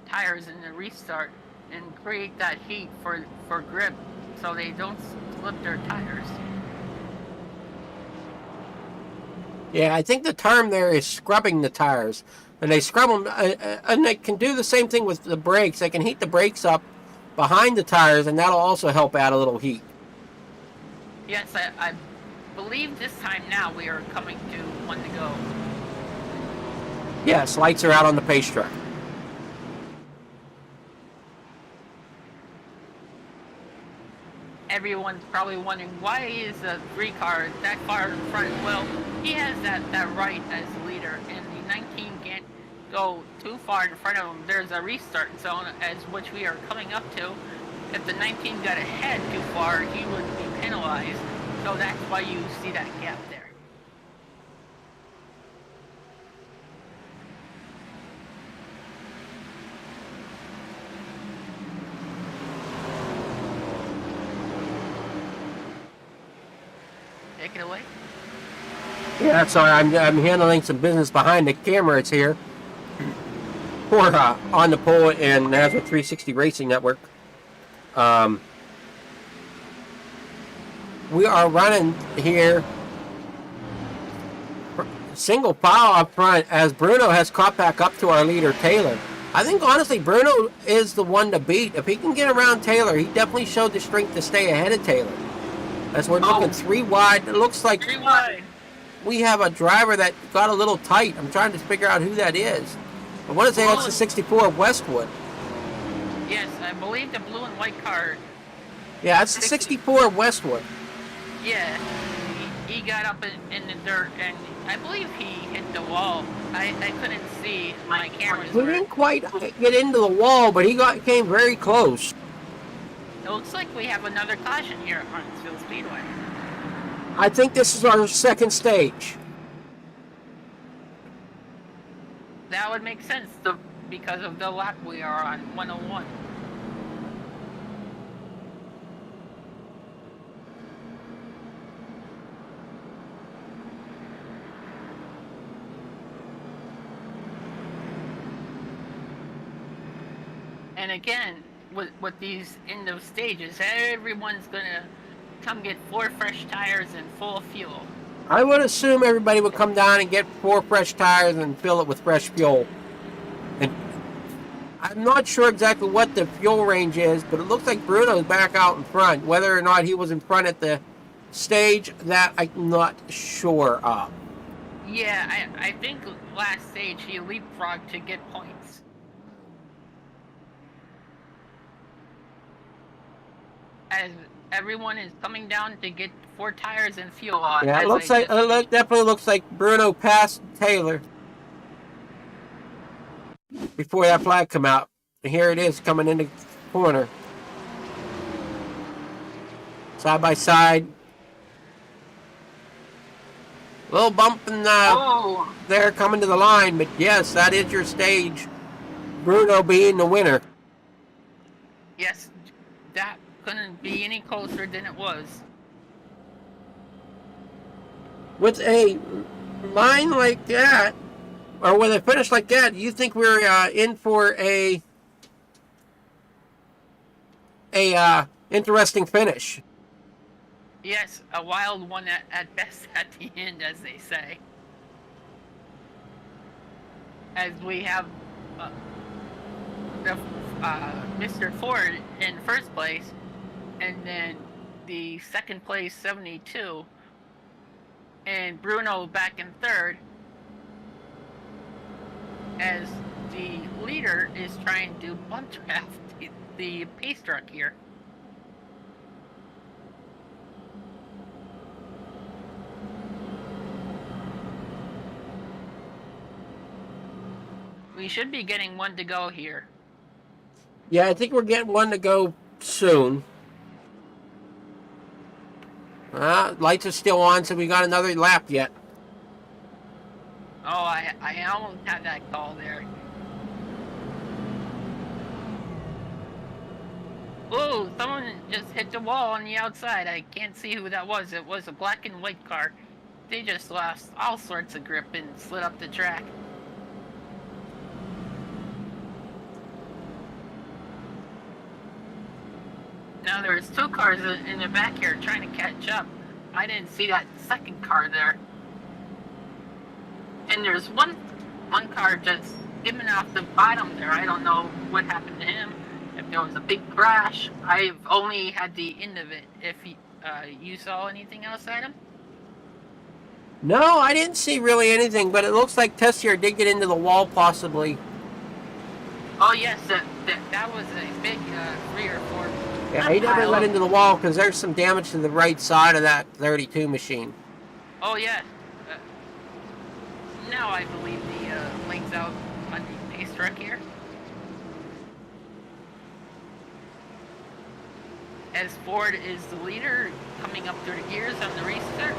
tires in the restart and create that heat for grip so they don't slip their tires. Yeah, I think the term there is scrubbing the tires. And they scrub them, and they can do the same thing with the brakes. They can heat the brakes up behind the tires, and that'll also help add a little heat. Yes, I believe this time now we are coming to 1 to go. Yes, lights are out on the pace track. Everyone's probably wondering, why is the 3 car that far in front? Well, he has that right as leader, and the 19 can't go too far in front of him. There's a restart zone as which we are coming up to. If the 19 got ahead too far, he would be penalized. So that's why you see that gap there. Take it away. Yeah, sorry, I'm handling some business behind the camera. It's here. For On the Pole and NASCAR 360 Racing Network. We are running here single file up front as Bruno has caught back up to our leader, Taylor. I think, honestly, Bruno is the one to beat. If he can get around Taylor, he definitely showed the strength to stay ahead of Taylor. As we're looking 3 wide, it looks like 3 wide. We have a driver that got a little tight. I'm trying to figure out who that is. I want to say that's the 64 Westwood. Yes, I believe the blue and white car. Yeah, that's the 64 Westwood. Yeah, he got up in the dirt, and I believe he hit the wall. I couldn't see my cameras. He didn't quite get into the wall, but he came very close. It looks like we have another caution here at Martinsville Speedway. I think this is our second stage. That would make sense because of the lap we are on, 101. And again, with these end of stages, everyone's gonna come get 4 fresh tires and full fuel. I would assume everybody would come down and get 4 fresh tires and fill it with fresh fuel. And I'm not sure exactly what the fuel range is, but it looks like Bruno's back out in front. Whether or not he was in front at the stage, that I'm not sure of. Yeah, I think last stage he leapfrogged to get points. As everyone is coming down to get 4 tires and fuel on. Yeah, it definitely looks like Bruno passed Taylor before that flag come out. And here it is coming into the corner. Side by side. Little bump in there coming to the line, but yes, that is your stage. Bruno being the winner. Yes, that couldn't be any closer than it was. With a line like that, or with a finish like that, you think we're in for a interesting finish? Yes, a wild one at best at the end, as they say. As we have Mr. Ford in first place, and then the second place 72, and Bruno back in third, as the leader is trying to bump draft the pace truck here. We should be getting 1 to go here. Yeah, I think we're getting one to go soon. Lights are still on, so we got another lap yet. Oh, I almost had that call there. Oh, someone just hit the wall on the outside. I can't see who that was. It was a black and white car. They just lost all sorts of grip and slid up the track. Now there's two cars in the back here trying to catch up. I didn't see that second car there. And there's one car just skimming off the bottom there. I don't know what happened to him. If there was a big crash. I've only had the end of it. If you saw anything else, Adam? No, I didn't see really anything, but it looks like Tessier did get into the wall possibly. Oh yes, that was a big 3 or 4. Yeah, he never went into the wall because there's some damage to the right side of that 32 machine. Oh yeah. Now I believe the lane's out on the pace truck here. As Ford is the leader, coming up through the gears on the restart.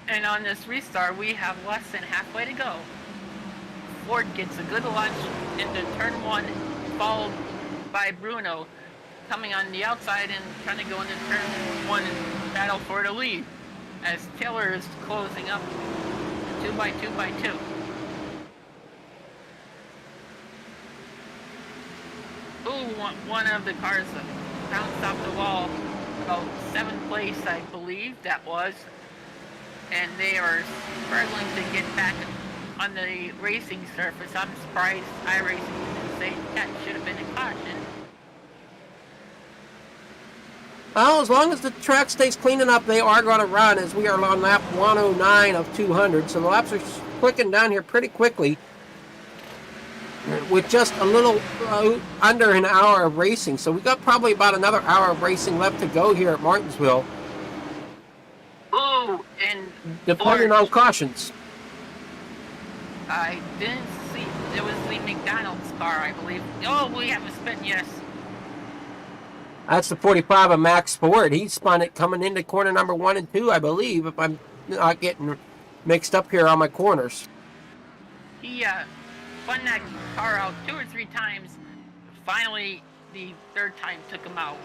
And on this restart, we have less than halfway to go. Ford gets a good launch into turn 1, followed by Bruno, coming on the outside and trying to go into turn 1 and battle for the lead, as Taylor is closing up 2 by 2 by 2. Ooh, one of the cars bounced off the wall, about 7th place, I believe that was. And they are struggling to get back on the racing surface. I'm surprised iRacing didn't say that should have been a caution. Well, as long as the track stays clean enough, they are going to run, as we are on lap 109 of 200. So the laps are clicking down here pretty quickly, with just a little under an hour of racing. So we got probably about another hour of racing left to go here at Martinsville. Ooh, and depending on cautions. I didn't see. It was the McDonald's car, I believe. Oh, we have a spin, yes. That's the 45 of Max Ford. He spun it coming into corner number 1 and 2, I believe, if I'm not getting mixed up here on my corners. He spun that car out 2 or 3 times. Finally, the 3rd time took him out.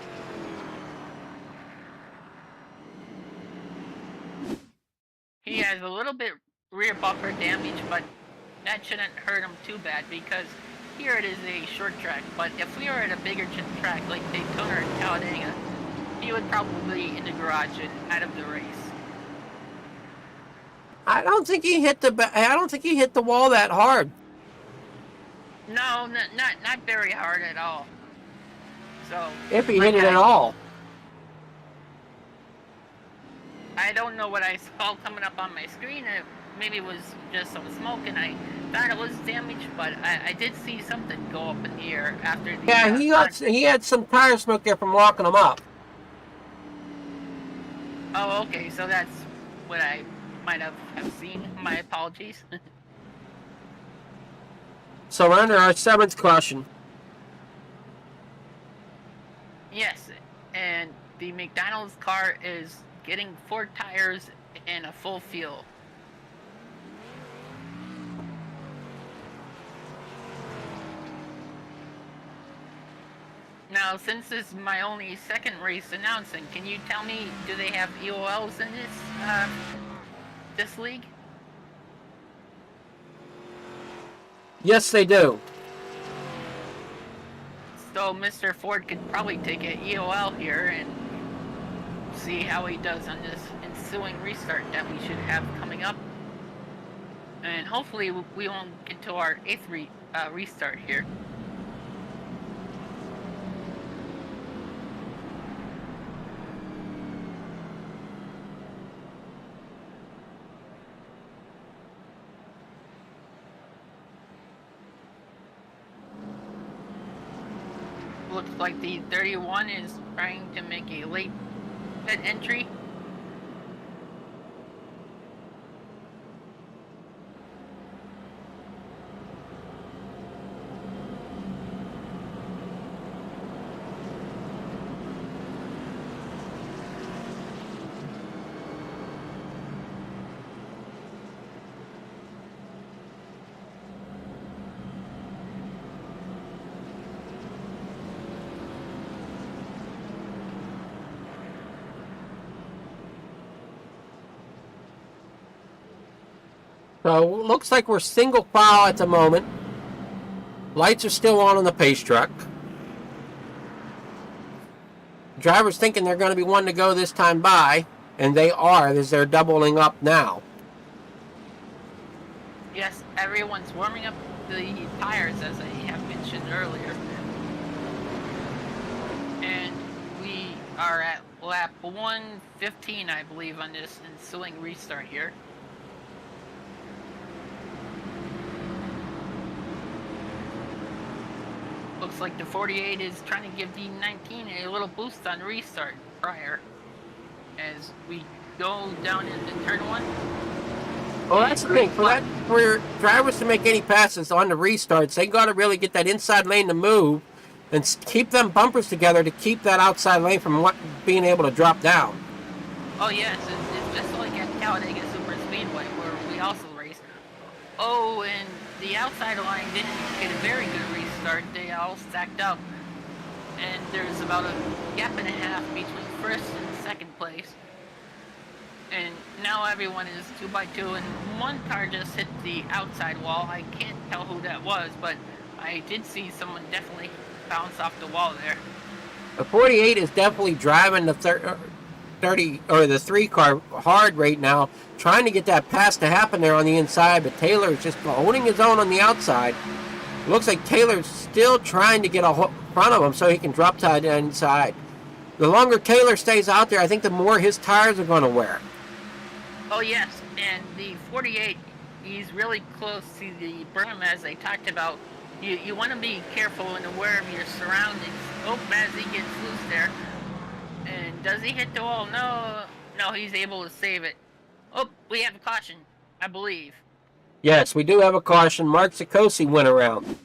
He has a little bit rear bumper damage, but that shouldn't hurt him too bad because here it is a short track. But if we were at a bigger track like Daytona or Talladega, he would probably be in the garage and out of the race. I don't think he hit the wall that hard. No, not very hard at all. So if he hit it at all. I don't know what I saw coming up on my screen. Maybe it was just some smoke, and I thought it was damaged, but I did see something go up in the air after the... Yeah, he had some tire smoke there from locking them up. Oh, okay, so that's what I might have seen. My apologies. So we're under our 7th caution. Yes, and the McDonald's car is getting 4 tires and a full fuel. Now, since this is my only 2nd race announcing, can you tell me, do they have EOLs in this league? Yes, they do. So Mr. Ford could probably take an EOL here and see how he does on this ensuing restart that we should have coming up. And hopefully we won't get to our 8th restart here. Looks like the 31 is trying to make a late pit entry. So looks like we're single file at the moment. Lights are still on the pace truck. Drivers thinking they're going to be one to go this time by, and they are as they're doubling up now. Yes, everyone's warming up the tires, as I have mentioned earlier. And we are at lap 115, I believe, on this ensuing restart here. Looks like the 48 is trying to give the 19 a little boost on restart prior as we go down into turn 1. Well, that's the thing. For drivers to make any passes on the restarts, they got to really get that inside lane to move and keep them bumpers together to keep that outside lane from being able to drop down. Oh yes, it's just like at Talladega Super Speedway where we also race. Oh, and the outside line didn't get a very good restart. They all stacked up, and there's about a gap and a half between first and second place. And now everyone is 2x2, and one car just hit the outside wall. I can't tell who that was, but I did see someone definitely bounce off the wall there. The 48 is definitely driving the 30 or the 3 car hard right now, trying to get that pass to happen there on the inside, but Taylor is just holding his own on the outside. Looks like Taylor's still trying to get in front of him so he can drop to the inside. The longer Taylor stays out there, I think the more his tires are going to wear. Oh yes, and the 48, he's really close to the berm, as I talked about. You want to be careful and aware of your surroundings. Oh, as he gets loose there. And does he hit the wall? No, he's able to save it. Oh, we have a caution, I believe. Yes, we do have a caution. Mark Sikosi went around.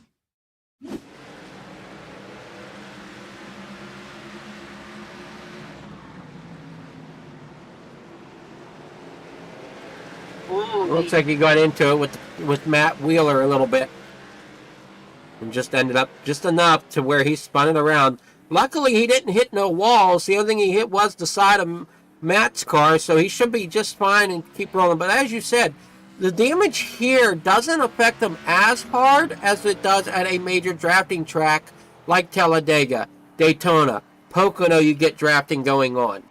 Ooh, Looks like he got into it with Matt Wheeler a little bit. And just ended up just enough to where he spun it around. Luckily, he didn't hit no walls. The other thing he hit was the side of Matt's car, so he should be just fine and keep rolling. But as you said, the damage here doesn't affect him as hard as it does at a major drafting track like Talladega, Daytona, Pocono. You get drafting going on.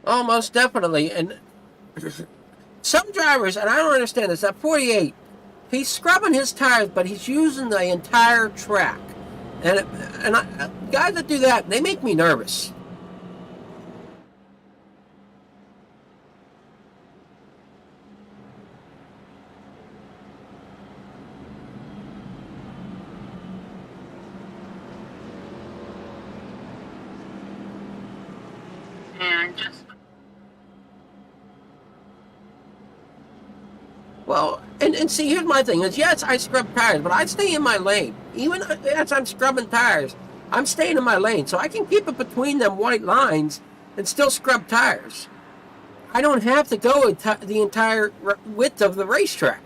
Oh, most definitely. And some drivers, and I don't understand this, that 48, he's scrubbing his tires, but he's using the entire track. And guys that do that, they make me nervous. And just Well, and see, here's my thing is, yes, I scrub tires, but I stay in my lane. Even as I'm scrubbing tires, I'm staying in my lane, so I can keep it between them white lines and still scrub tires. I don't have to go the entire width of the racetrack.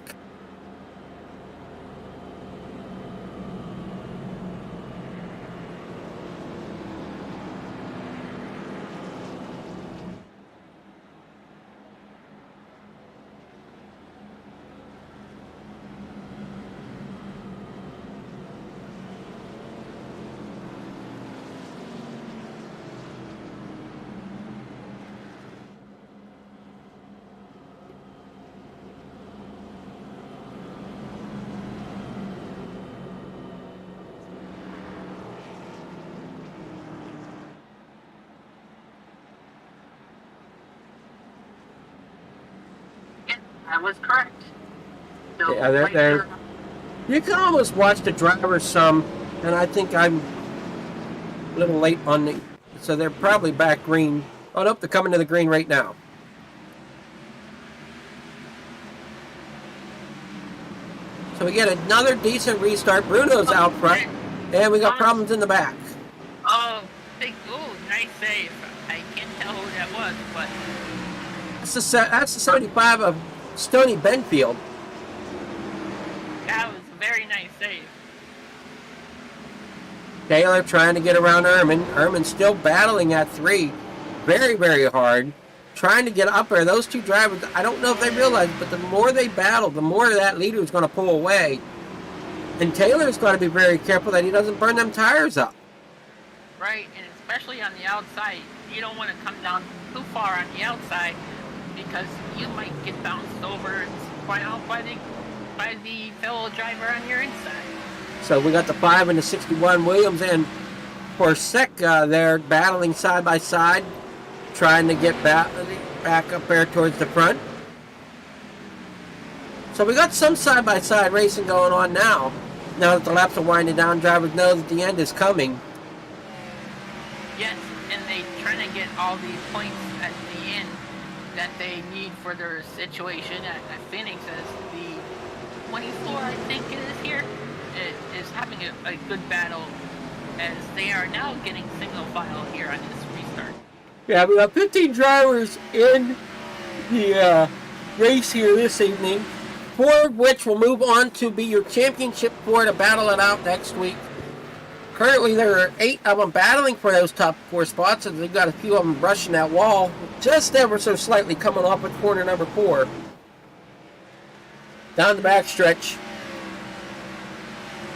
I was correct. So Yeah, they're you can almost watch the drivers some, and I think I'm a little late on the. So they're probably back green. Oh, nope, they're coming to the green right now. So we get another decent restart. Bruno's out front, and we got problems in the back. Oh, nice save. I can't tell who that was, but That's the 75 of Stony Benfield. that was a very nice save. Taylor trying to get around Ehrman. Ehrman still battling at 3. Very, very hard. Trying to get up there. Those two drivers, I don't know if they realize, but the more they battle, the more that leader is going to pull away. And Taylor's got to be very careful that he doesn't burn them tires up. Right, and especially on the outside. You don't want to come down too far on the outside because you might get bounced over and spun out by the fellow driver on your inside. So we got the 5 and the 61. Williams and Forseca there battling side by side, trying to get back up there towards the front. So we got some side by side racing going on now. Now that the laps are winding down, drivers know that the end is coming. Yes, and they trying to get all the points at the end that they need for their situation at Phoenix, as the 24, I think it is here, is having a good battle, as they are now getting single file here on this restart. Yeah, we got 15 drivers in the race here this evening, 4 of which will move on to be your championship 4 to battle it out next week. Currently, there are 8 of them battling for those top 4 spots, and they've got a few of them brushing that wall, just ever so slightly coming off with corner number 4. Down the backstretch.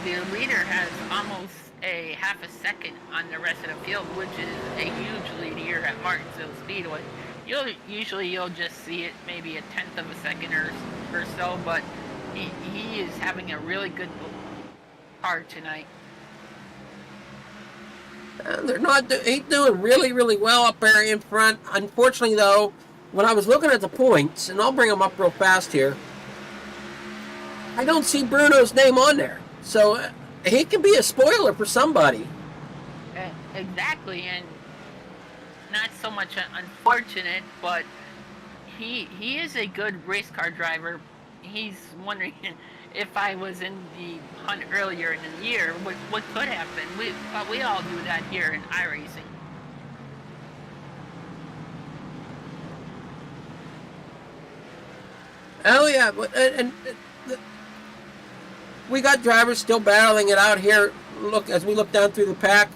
The leader has almost a half a second on the rest of the field, which is a huge lead here at Martinsville Speedway. You'll just see it maybe a tenth of a second or so, but he is having a really good car tonight. He's doing really, really well up there in front. Unfortunately, though, when I was looking at the points, and I'll bring them up real fast here, I don't see Bruno's name on there. So he can be a spoiler for somebody. Exactly, and not so much unfortunate, but he is a good race car driver. He's wondering if I was in the hunt earlier in the year, what could happen. We all do that here in iRacing. Oh yeah, and we got drivers still battling it out here. Look, as we look down through the pack,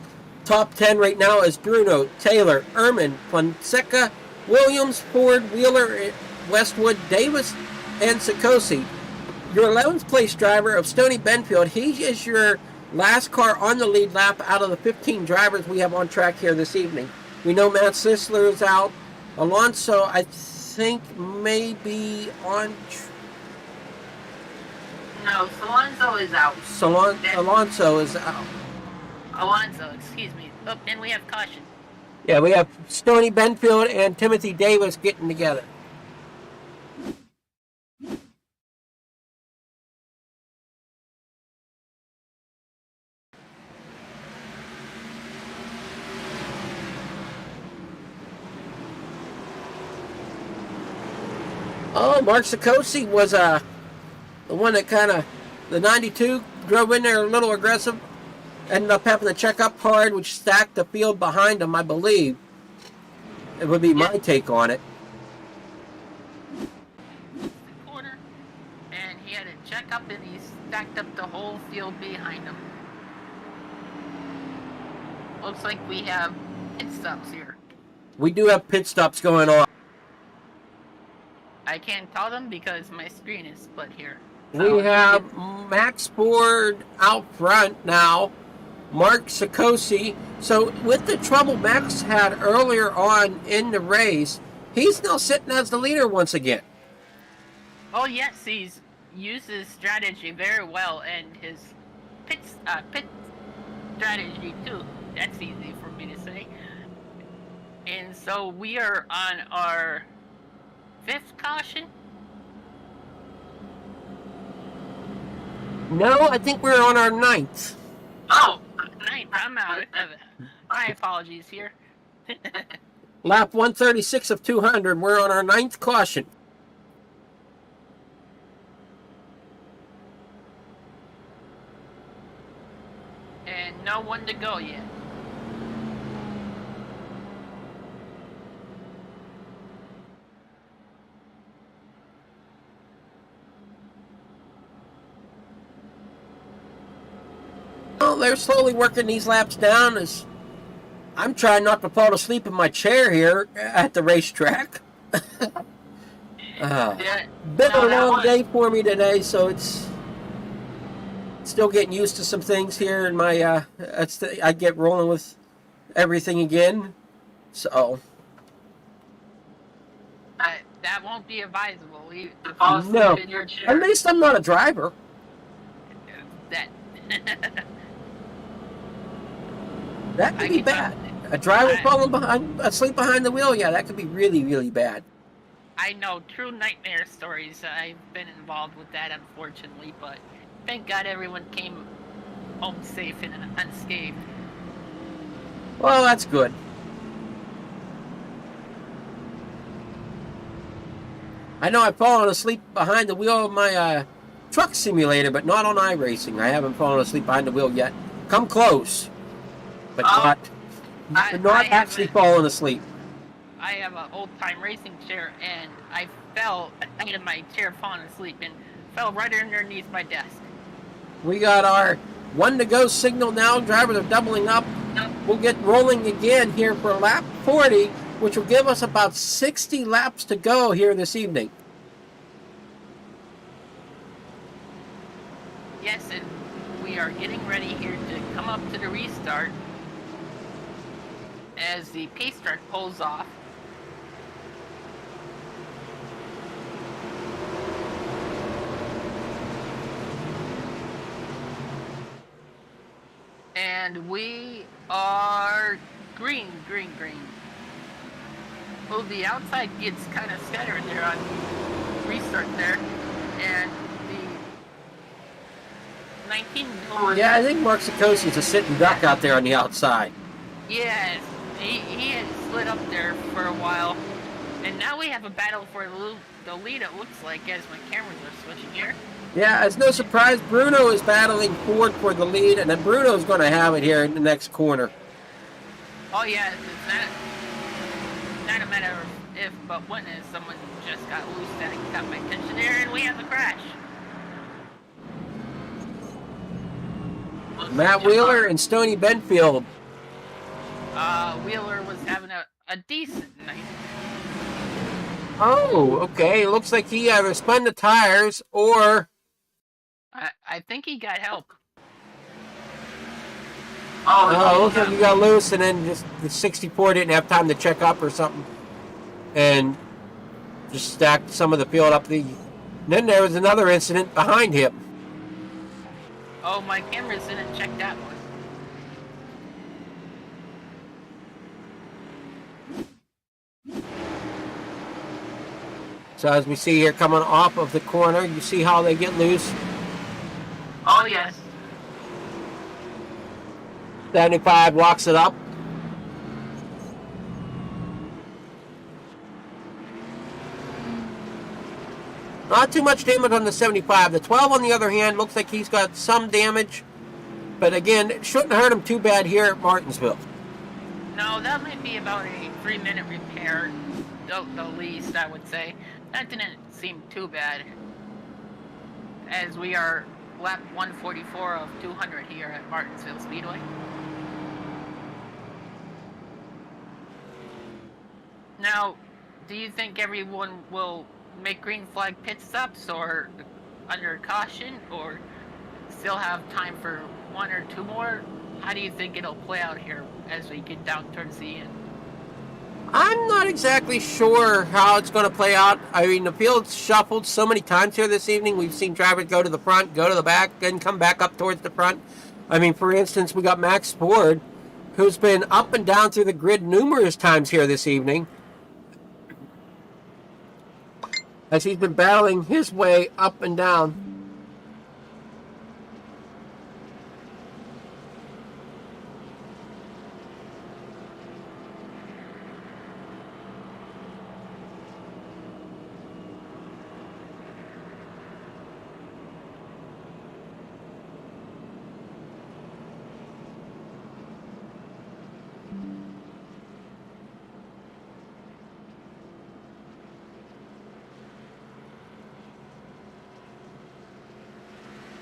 top 10 right now is Bruno, Taylor, Ehrman, Fonseca, Williams, Ford, Wheeler, Westwood, Davis, and Sikosi. Your 11th place driver of Stony Benfield, he is your last car on the lead lap out of the 15 drivers we have on track here this evening. We know Matt Sisler is out. Alonso, I think, may be on. No, Alonso is out. Alonso is out. Alonso, excuse me. Oh, and we have caution. Yeah, we have Stony Benfield and Timothy Davis getting together. Oh, Mark Sikosi was the one that the 92 drove in there a little aggressive. Ended up having to check up hard, which stacked the field behind him, I believe. It would be my take on it. Corner, and he had to check up, and he stacked up the whole field behind him. Looks like we have pit stops here. We do have pit stops going on. I can't tell them because my screen is split here. We have Max Ford out front now. Mark Sikosi. So with the trouble Max had earlier on in the race, he's now sitting as the leader once again. Oh yes, he's used his strategy very well, and his pit strategy too. That's easy for me to say. And so we are on our 5th caution. No, I think we're on our 9th. Oh, I'm out of it. My apologies here. Lap 136 of 200. We're on our 9th caution. And no one to go yet. Well, they're slowly working these laps down as I'm trying not to fall asleep in my chair here at the racetrack. Yeah, Been no, a that long was- day for me today, so it's still getting used to some things here, and I get rolling with everything again. So that won't be advisable. To fall asleep no, in your chair. at least I'm not a driver. That. That could I be can- bad. A driver I- falling asleep behind the wheel, yeah, that could be really, really bad. I know true nightmare stories. I've been involved with that, unfortunately, but thank God everyone came home safe and unscathed. Well, that's good. I know I've fallen asleep behind the wheel of my truck simulator, but not on iRacing. I haven't fallen asleep behind the wheel yet. Come close, but not actually fallen asleep. I have an old-time racing chair, and I fell out of my chair falling asleep and fell right underneath my desk. We got our 1 to go signal now. Drivers are doubling up. We'll get rolling again here for lap 40, which will give us about 60 laps to go here this evening. Yes, and we are getting ready here to come up to the restart as the pace truck pulls off. And we are green. Oh, the outside gets kind of scattered there on restart there. And the 19... Yeah, I think Mark Sikosi's a sitting duck out there on the outside. Yes, he had slid up there for a while. And now we have a battle for the lead, it looks like, as my cameras are switching here. Yeah, it's no surprise Bruno is battling Ford for the lead, and then Bruno's going to have it here in the next corner. Oh yeah, it's not a matter of if, but when, as someone just got loose that got my attention there, and we have a crash. Matt Wheeler and Stoney Benfield. Wheeler was having a decent night. Oh, okay. It looks like he either spun the tires or... I think he got help. Oh, it looks like he got loose, and then just the 64 didn't have time to check up or something, and just stacked some of the field up. Then there was another incident behind him. Oh, my cameras didn't check that one. So as we see here coming off of the corner, you see how they get loose. Oh yes. 75 locks it up. Not too much damage on the 75. The 12, on the other hand, looks like he's got some damage. But again, it shouldn't hurt him too bad here at Martinsville. No, that might be about a 3-minute repair, the least, I would say. That didn't seem too bad, as we are lap 144 of 200 here at Martinsville Speedway. Now, do you think everyone will make green flag pit stops or under caution, or still have time for 1 or 2 more? How do you think it'll play out here as we get down towards the end? I'm not exactly sure how it's going to play out. I mean, the field's shuffled so many times here this evening. We've seen drivers go to the front, go to the back, then come back up towards the front. I mean, for instance, we got Max Ford, who's been up and down through the grid numerous times here this evening, as he's been battling his way up and down.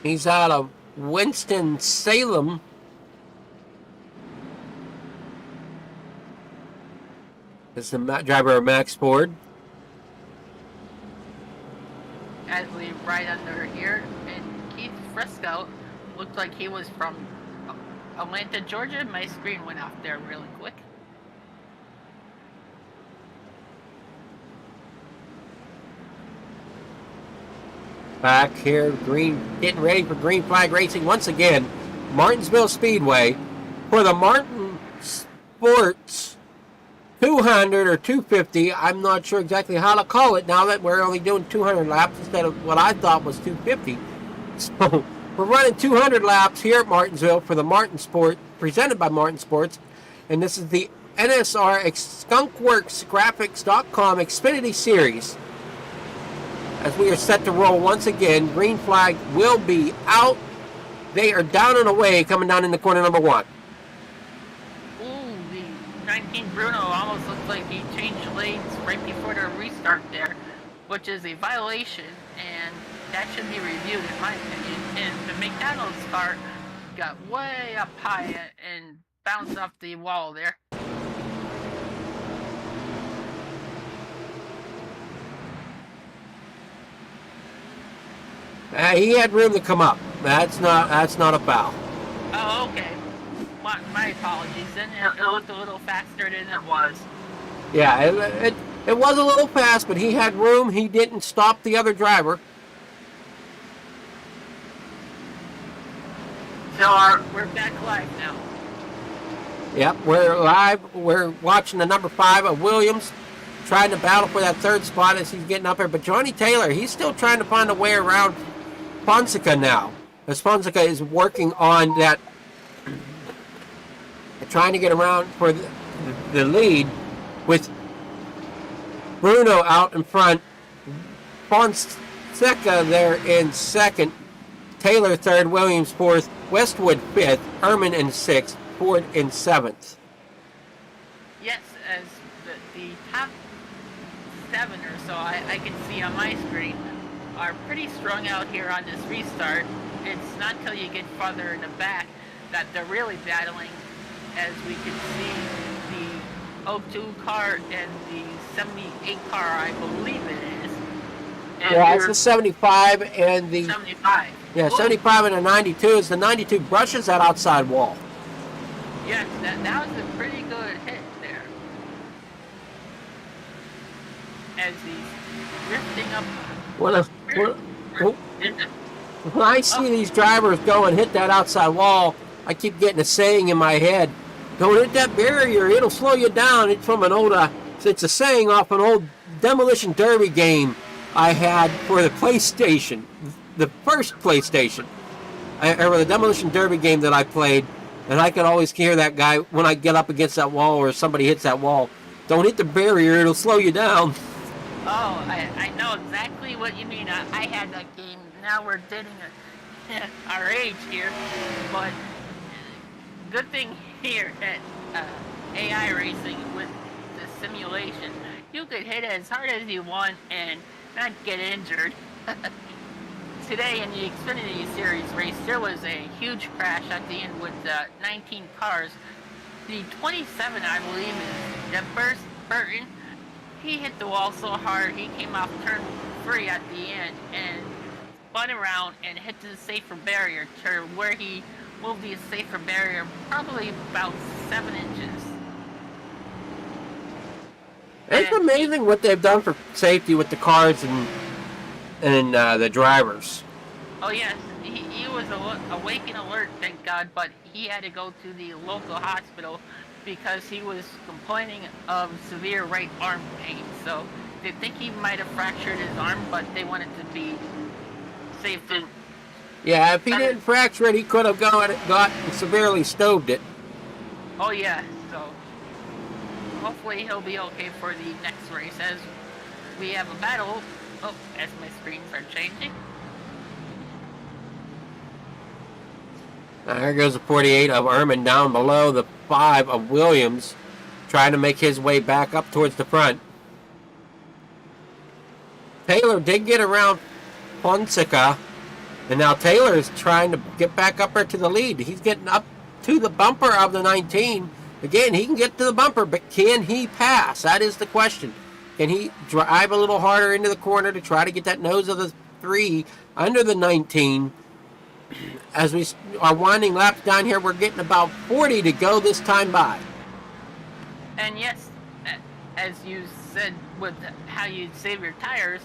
He's out of Winston-Salem. Is the driver of Max Ford. As we ride under here, and Keith Fresco looked like he was from Atlanta, Georgia. My screen went off there really quick. Back here, getting ready for green flag racing once again. Martinsville Speedway for the Martin Sports 200 or 250. I'm not sure exactly how to call it now that we're only doing 200 laps instead of what I thought was 250. So we're running 200 laps here at Martinsville for the Martin Sport, presented by Martin Sports. And this is the NSR SkunkWorksGraphics.com Xfinity Series. As we are set to roll once again, green flag will be out. They are down and away, coming down in the corner number 1. Ooh, the 19 Bruno almost looks like he changed lanes right before the restart there, which is a violation, and that should be reviewed in my opinion. And the McDonald's car got way up high and bounced off the wall there. He had room to come up. That's not a foul. Oh, okay. My apologies. Then it looked a little faster than it was. Yeah, it was a little fast, but he had room. He didn't stop the other driver. So we're back live now. Yep, we're live. We're watching the number 5 of Williams trying to battle for that third spot as he's getting up here. But Johnny Taylor, he's still trying to find a way around Fonseca now. As Fonseca is working on that, trying to get around for the lead with Bruno out in front. Fonseca there in second. Taylor third, Williams fourth, Westwood fifth, Herman in sixth, Ford in seventh. Yes, as the top 7 or so I can see on my screen are pretty strung out here on this restart. It's not till you get farther in the back that they're really battling, as we can see the 02 car and the 78 car, I believe it is. And yeah, it's the 75 and the 75. Yeah, 75 and a 92 is the 92 brushes that outside wall. Yes, that was a pretty good hit there. As he's drifting up. When I see these drivers go and hit that outside wall, I keep getting a saying in my head: "Don't hit that barrier; it'll slow you down." It's from an old, it's a saying off an old demolition derby game I had for the PlayStation, the first PlayStation, or the demolition derby game that I played, and I could always hear that guy when I get up against that wall or somebody hits that wall: "Don't hit the barrier; it'll slow you down." Oh, I know exactly what you mean. I had that game. Now we're dating our age here, but good thing here at iRacing with the simulation, you could hit as hard as you want and not get injured. Today in the Xfinity Series race, there was a huge crash at the end with 19 cars. The 27, I believe, is Jeff Burton. He hit the wall so hard, he came off turn 3 at the end and spun around and hit the safer barrier to where he moved the safer barrier probably about 7 inches. It's amazing what they've done for safety with the cars and the drivers. Oh yes, he was awake and alert, thank God, but he had to go to the local hospital because he was complaining of severe right arm pain. So they think he might have fractured his arm, but they wanted to be safe. Yeah, if he didn't fracture it, he could have got severely stoved it. Oh yeah, so hopefully he'll be okay for the next race as we have a battle. Oh, as my screens are changing. Now here goes the 48 of Ehrman down below the 5 of Williams, trying to make his way back up towards the front. Taylor did get around Fonseca And now Taylor is trying to get back up there to the lead. He's getting up to the bumper of the 19. Again, he can get to the bumper, but can he pass? That is the question. Can he drive a little harder into the corner to try to get that nose of the 3 under the 19? As we are winding laps down here, we're getting about 40 to go this time by. And yes, as you said with how you save your tires,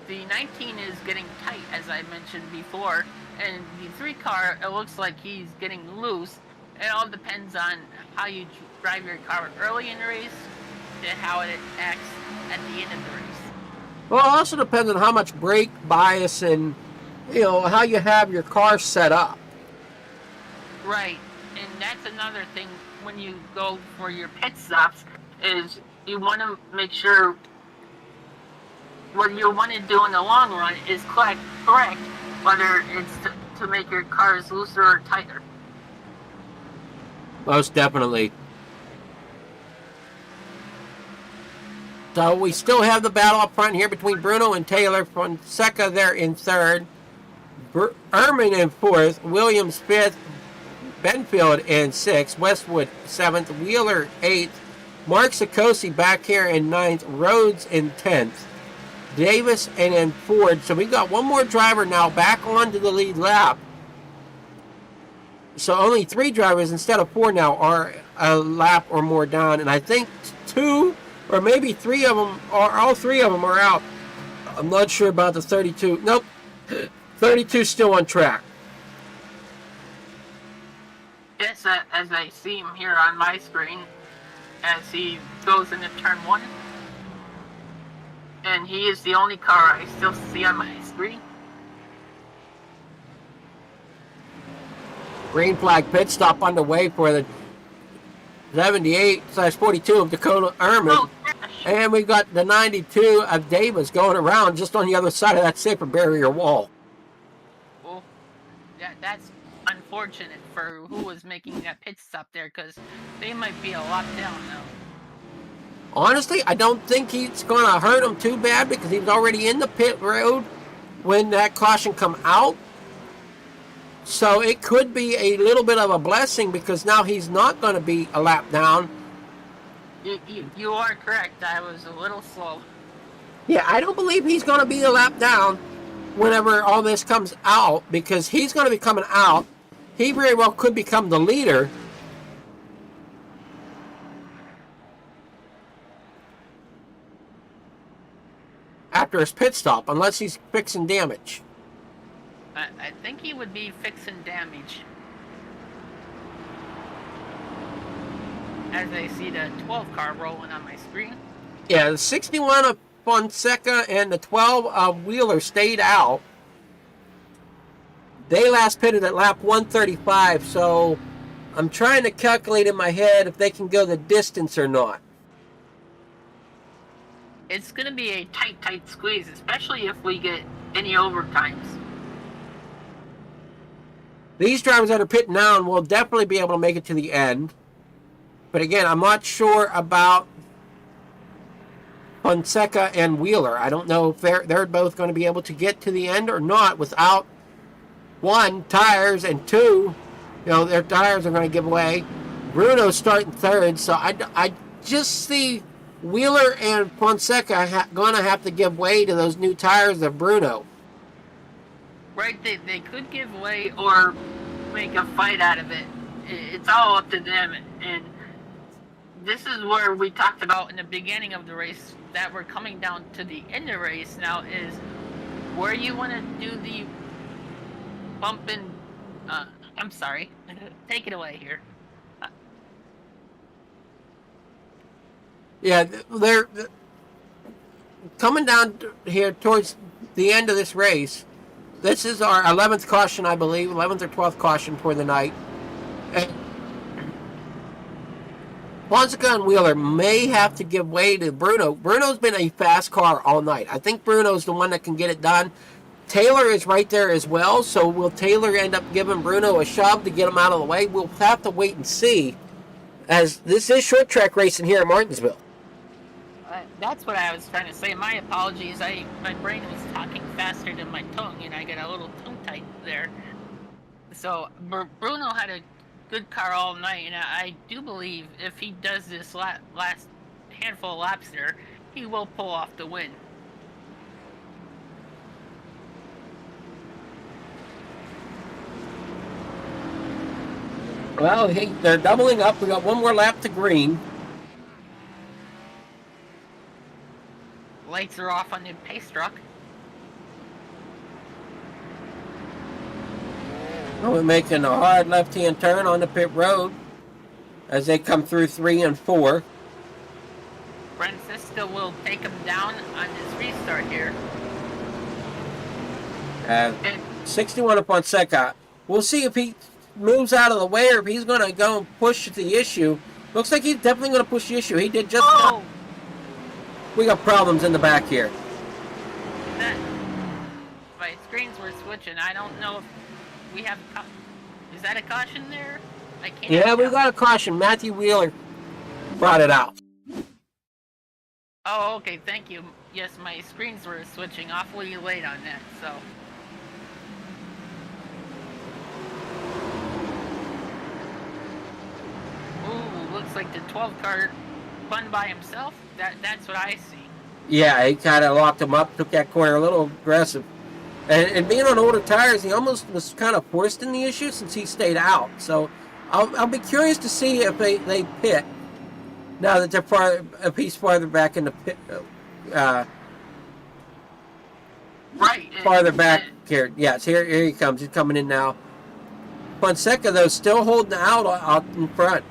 the 19 is getting tight, as I mentioned before, and the 3 car, it looks like he's getting loose. It all depends on how you drive your car early in the race to how it acts at the end of the race. Well, it also depends on how much brake bias and, how you have your car set up. Right, and that's another thing when you go for your pit stops, is you want to make sure what you want to do in the long run is correct, whether it's to make your cars looser or tighter. Most definitely. So we still have the battle up front here between Bruno and Taylor. Fonseca there in third. Ehrman in fourth. Williams fifth. Benfield in sixth. Westwood seventh. Wheeler eighth. Mark Sikosi back here in ninth. Rhodes in 10th. Davis and then Ford. So we got one more driver now back onto the lead lap. So only 3 drivers instead of 4 now are a lap or more down. And I think 2 or maybe 3 of them, or all 3 of them are out. I'm not sure about the 32. Nope. 32 still on track. Yes, as I see him here on my screen, as he goes into turn 1. And he is the only car I still see on my screen. Green flag pit stop underway for the 78/42 of Dakota Ehrman. Oh, And we got the 92 of Davis going around just on the other side of that safer barrier wall. well, that's unfortunate for who was making that pit stop there, because they might be a lot down now. Honestly, I don't think he's going to hurt him too bad because he was already in the pit road when that caution come out. So it could be a little bit of a blessing because now he's not going to be a lap down. You are correct. I was a little slow. Yeah, I don't believe he's going to be a lap down whenever all this comes out because he's going to be coming out. He very well could become the leader. After his pit stop, unless he's fixing damage. I think he would be fixing damage. As I see the 12 car rolling on my screen. Yeah, the 61 of Fonseca and the 12 of Wheeler stayed out. They last pitted at lap 135, so I'm trying to calculate in my head if they can go the distance or not. It's going to be a tight squeeze, especially if we get any overtimes. These drivers that are pitting down will definitely be able to make it to the end. But again, I'm not sure about Fonseca and Wheeler. I don't know if they're both going to be able to get to the end or not without, 1, tires, and 2, their tires are going to give way. Bruno's starting third, so I just see Wheeler and Fonseca going to have to give way to those new tires of Bruno. Right, they could give way or make a fight out of it. It's all up to them. And this is where we talked about in the beginning of the race that we're coming down to the end of the race now is where you want to do the bumping. I'm sorry. Take it away here. Yeah, they're coming down here towards the end of this race. This is our 11th caution, I believe, 11th or 12th caution for the night. And Fonseca and Wheeler may have to give way to Bruno. Bruno's been a fast car all night. I think Bruno's the one that can get it done. Taylor is right there as well, so will Taylor end up giving Bruno a shove to get him out of the way? We'll have to wait and see, as this is short track racing here at Martinsville. That's what I was trying to say. My apologies. My brain was talking faster than my tongue, and I got a little tongue tight there. So Bruno had a good car all night, and I do believe if he does this last handful of laps there, he will pull off the win. Well, they're doubling up. We got one more lap to green. Lights are off on the pace truck. We're making a hard left-hand turn on the pit road as they come through 3 and 4. Francisco will take him down on his restart here. 61 up on Secca. We'll see if he moves out of the way or if he's going to go and push the issue. Looks like he's definitely going to push the issue. He did just... Oh! We got problems in the back here. My screens were switching. I don't know if we have... Is that a caution there? I can't... Yeah, we got a caution. Matthew Wheeler brought it out. Oh, okay, thank you. Yes, my screens were switching awfully late on that, so... Ooh, looks like the 12 car spun by himself. That's what I see. Yeah, he kind of locked him up, took that corner a little aggressive. And being on older tires, he almost was kind of forced in the issue since he stayed out. So I'll be curious to see if they pit now that they're a piece farther back in the pit. Right. Farther back here. Yes, here he comes. He's coming in now. Fonseca, though, still holding out in front.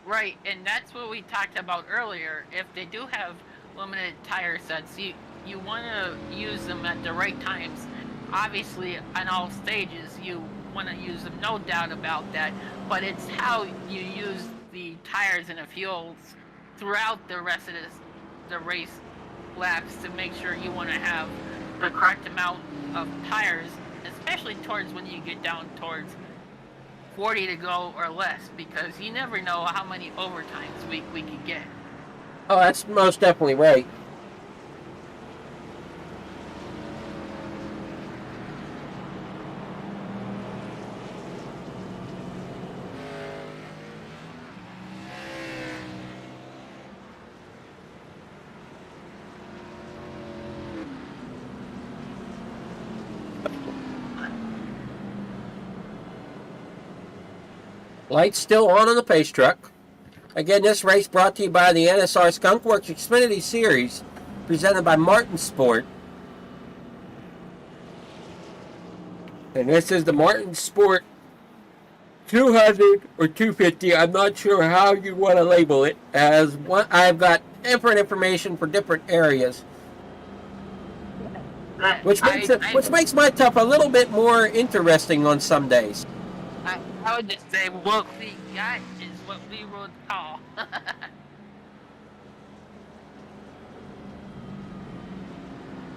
Right, and that's what we talked about earlier. If they do have limited tire sets, you want to use them at the right times. Obviously, on all stages, you want to use them, no doubt about that. But it's how you use the tires and the fuels throughout the rest of the race laps to make sure you want to have the correct amount of tires, especially towards when you get down towards 40 to go or less, because you never know how many overtimes we could get. Oh, that's most definitely right. Lights still on the pace truck. Again, this race brought to you by the NSR Skunkworks Xfinity Series, presented by Martin Sport. And this is the Martin Sport 200 or 250. I'm not sure how you want to label it. As one, I've got different information for different areas, which makes my tough a little bit more interesting on some days. I would just say what we got is what we would call.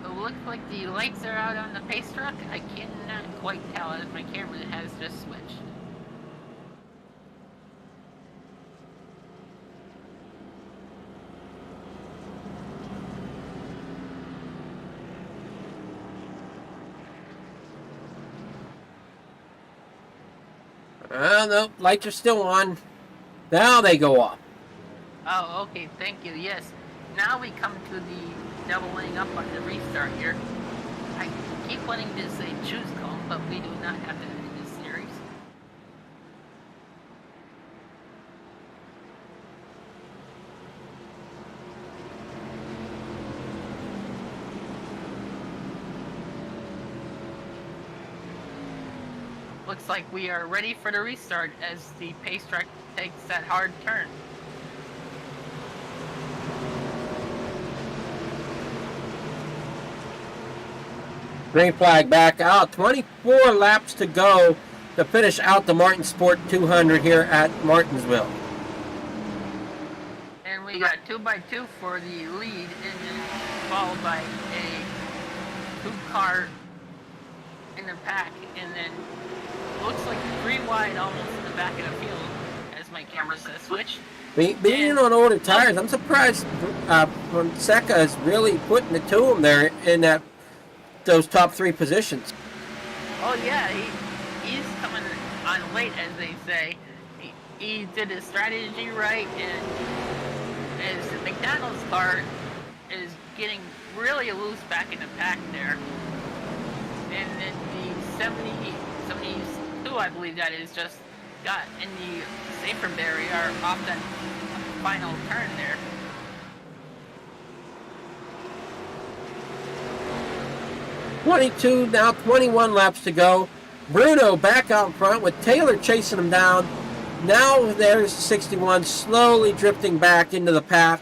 It looks like the lights are out on the pace truck. I cannot quite tell if my camera has just switched. No, lights are still on. Now they go off. Oh, okay, thank you. Yes. Now we come to the doubling up on the restart here. I keep wanting to say choose cone, but we do not have that in this series. Looks like we are ready for the restart as the pace track takes that hard turn. Green flag back out. 24 laps to go to finish out the Martin Sport 200 here at Martinsville. And we got 2x2 for the lead, and then followed by a 2-car in the pack, and then looks like 3 wide almost in the back of the field, as my camera says switch. Being on older tires, I'm surprised Fonseca is really putting it to him there in those top 3 positions. Oh yeah, he's coming on late, as they say. He did his strategy right, and as the McDonald's car is getting really loose back in the pack there. And then the 72, I believe that is, just got in the safer barrier off that final turn there. Now 21 laps to go. Bruno back out front with Taylor chasing him down. Now there's 61 slowly drifting back into the pack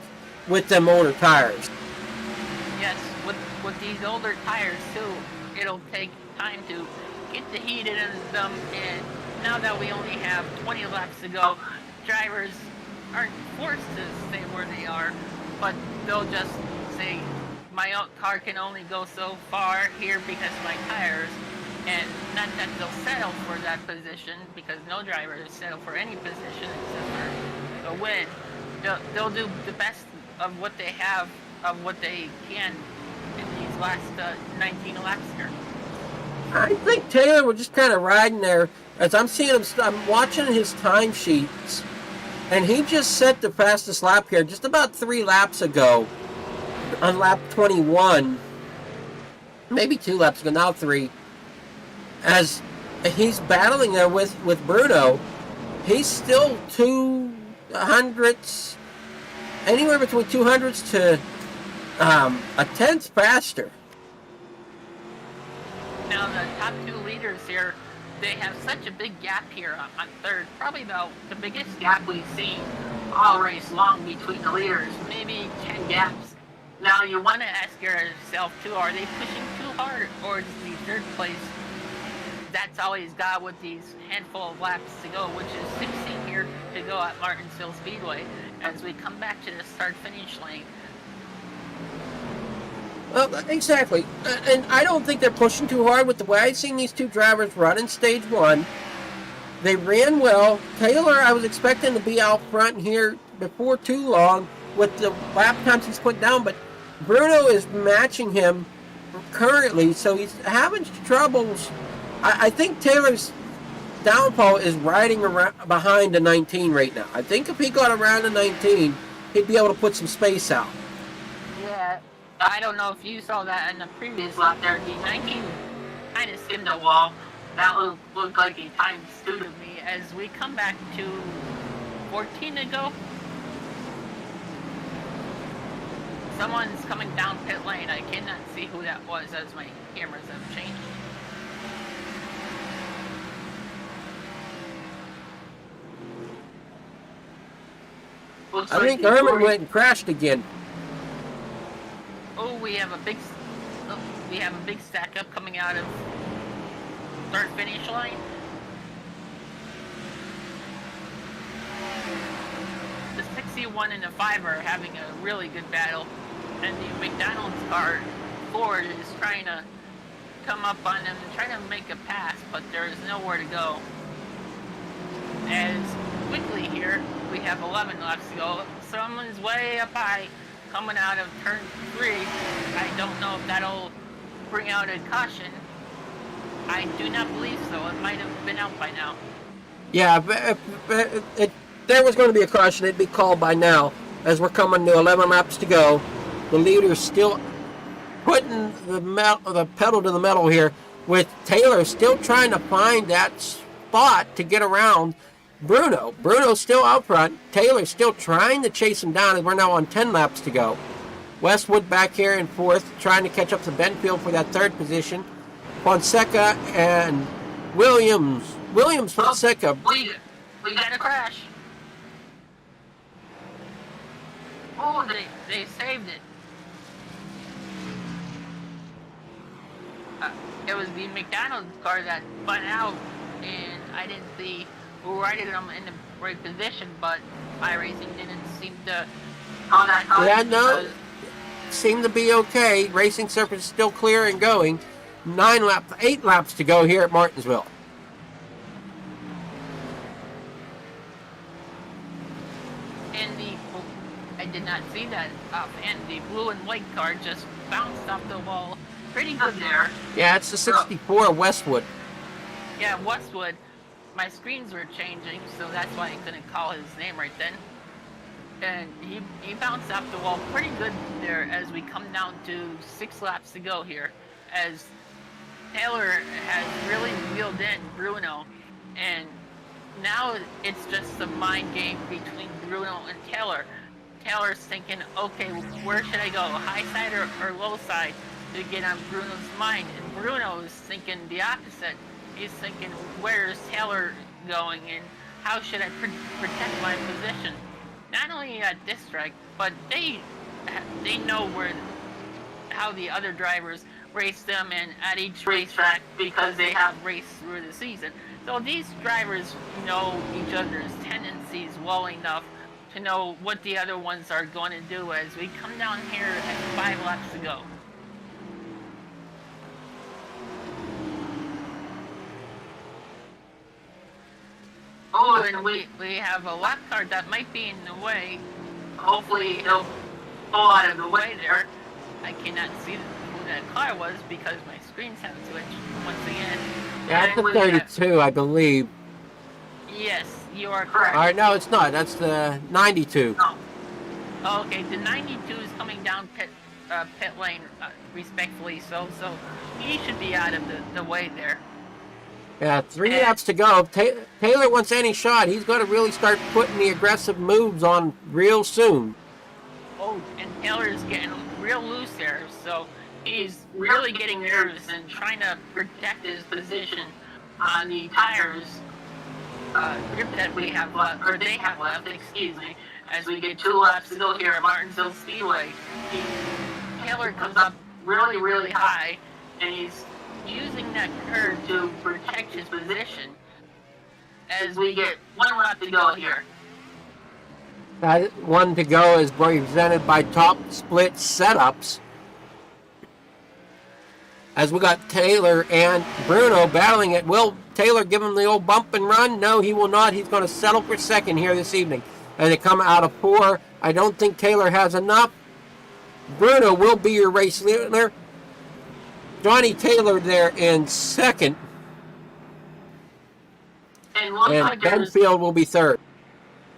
with them older tires. Yes, with these older tires too, it'll take time to get the heat in them, and now that we only have 20 laps to go, drivers aren't forced to stay where they are, but they'll just say, my car can only go so far here because of my tires, and not that they'll settle for that position, because no driver will settle for any position except for a win. They'll do the best of what they have, of what they can in these last 19 laps here. I think Taylor was just kind of riding there. As I'm seeing him, I'm watching his time sheets, and he just set the fastest lap here just about 3 laps ago on lap 21. Maybe 2 laps ago, now 3. As he's battling there with Bruno, he's still 200s, anywhere between 200s to a tenth faster. Now the top 2 leaders here, they have such a big gap here on third. Probably the biggest gap we've seen all race long between the leaders, maybe 10 gaps. Now you want to ask yourself too, are they pushing too hard, or is the third place? That's all he's got with these handful of laps to go, which is 16 here to go at Martinsville Speedway as we come back to the start-finish lane. Well, exactly. And I don't think they're pushing too hard with the way I've seen these 2 drivers run in stage 1. They ran well. Taylor, I was expecting to be out front here before too long with the lap times he's put down, but Bruno is matching him currently, so he's having troubles. I think Taylor's downfall is riding around behind the 19 right now. I think if he got around the 19, he'd be able to put some space out. Yeah, I don't know if you saw that in the previous lap there. The 19 kind of skimmed the wall. That looked like a time suited me. As we come back to 14 to go, someone's coming down pit lane. I cannot see who that was as my cameras have changed. I think Herman went and crashed again. Oh, we have a big stack up coming out of start finish line. The 61 and the 5 are having a really good battle, and the McDonald's car Ford is trying to come up on them and trying to make a pass, but there is nowhere to go. As quickly here, we have 11 laps to go. Someone's way up high coming out of turn 3. I don't know if that'll bring out a caution. I do not believe so. It might have been out by now. Yeah, if there was going to be a caution, it'd be called by now. As we're coming to 11 laps to go, the leader's still putting the pedal to the metal here, with Taylor still trying to find that spot to get around Bruno. Bruno's still out front. Taylor's still trying to chase him down, and we're now on 10 laps to go. Westwood back here in 4th, trying to catch up to Benfield for that 3rd position. Fonseca and Williams. Fonseca. We got a crash. Oh, they saved it. It was the McDonald's car that spun out, and I didn't see who righted them in the right position, but iRacing didn't seem to call that car. Yeah, no, seemed to be okay. Racing surface is still clear and going. 8 laps to go here at Martinsville. And And I did not see that and the blue and white car just bounced off the wall pretty good there. Yeah, it's the 64 Westwood. Yeah, Westwood. My screens were changing, so that's why I couldn't call his name right then. And he bounced off the wall pretty good there as we come down to 6 laps to go here, as Taylor has really wheeled in Bruno, and now it's just a mind game between Bruno and Taylor. Taylor's thinking, okay, where should I go, high side or low side, to get on Bruno's mind, and Bruno is thinking the opposite. He's thinking, where's Taylor going, and how should I protect my position? Not only at this track, but they know how the other drivers race them and at each racetrack because they have raced through the season. So these drivers know each other's tendencies well enough to know what the other ones are going to do as we come down here at 5 laps to go. Oh, and we have a lap car that might be in the way. Hopefully he'll pull out of the way there. I cannot see who that car was because my screens have switched once again. Yeah, that's the 32, I believe. Yes, you are correct. All right, no, it's not. That's the 92. Oh, okay, the 92 is coming down pit lane, respectfully so he should be out of the way there. Yeah, 3 laps to go. Taylor wants any shot. He's going to really start putting the aggressive moves on real soon. Oh, and Taylor's getting real loose there, so he's really getting nervous and trying to protect his position on the tires grip that we have left, or they have left, excuse me, as we get 2 laps to go here at Martinsville Speedway. Taylor comes up really, really high, and he's using that curve to protect his position as we get 1 lap to go here. That 1 to go is represented by top split setups. As we got Taylor and Bruno battling it. Will Taylor give him the old bump and run? No, he will not. He's going to settle for second here this evening. And they come out of 4. I don't think Taylor has enough. Bruno will be your race leader. Johnny Taylor there in second. And Benfield will be third.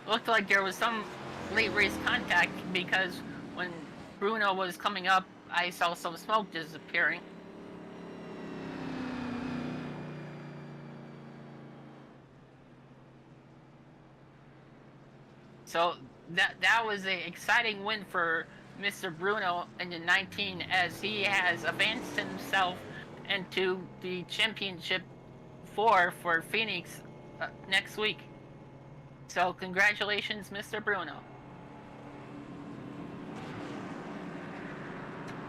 Looked like there was some late race contact because when Bruno was coming up, I saw some smoke disappearing. So that was an exciting win for Mr. Bruno in the 19 as he has advanced himself into the championship 4 for Phoenix next week. So congratulations, Mr. Bruno.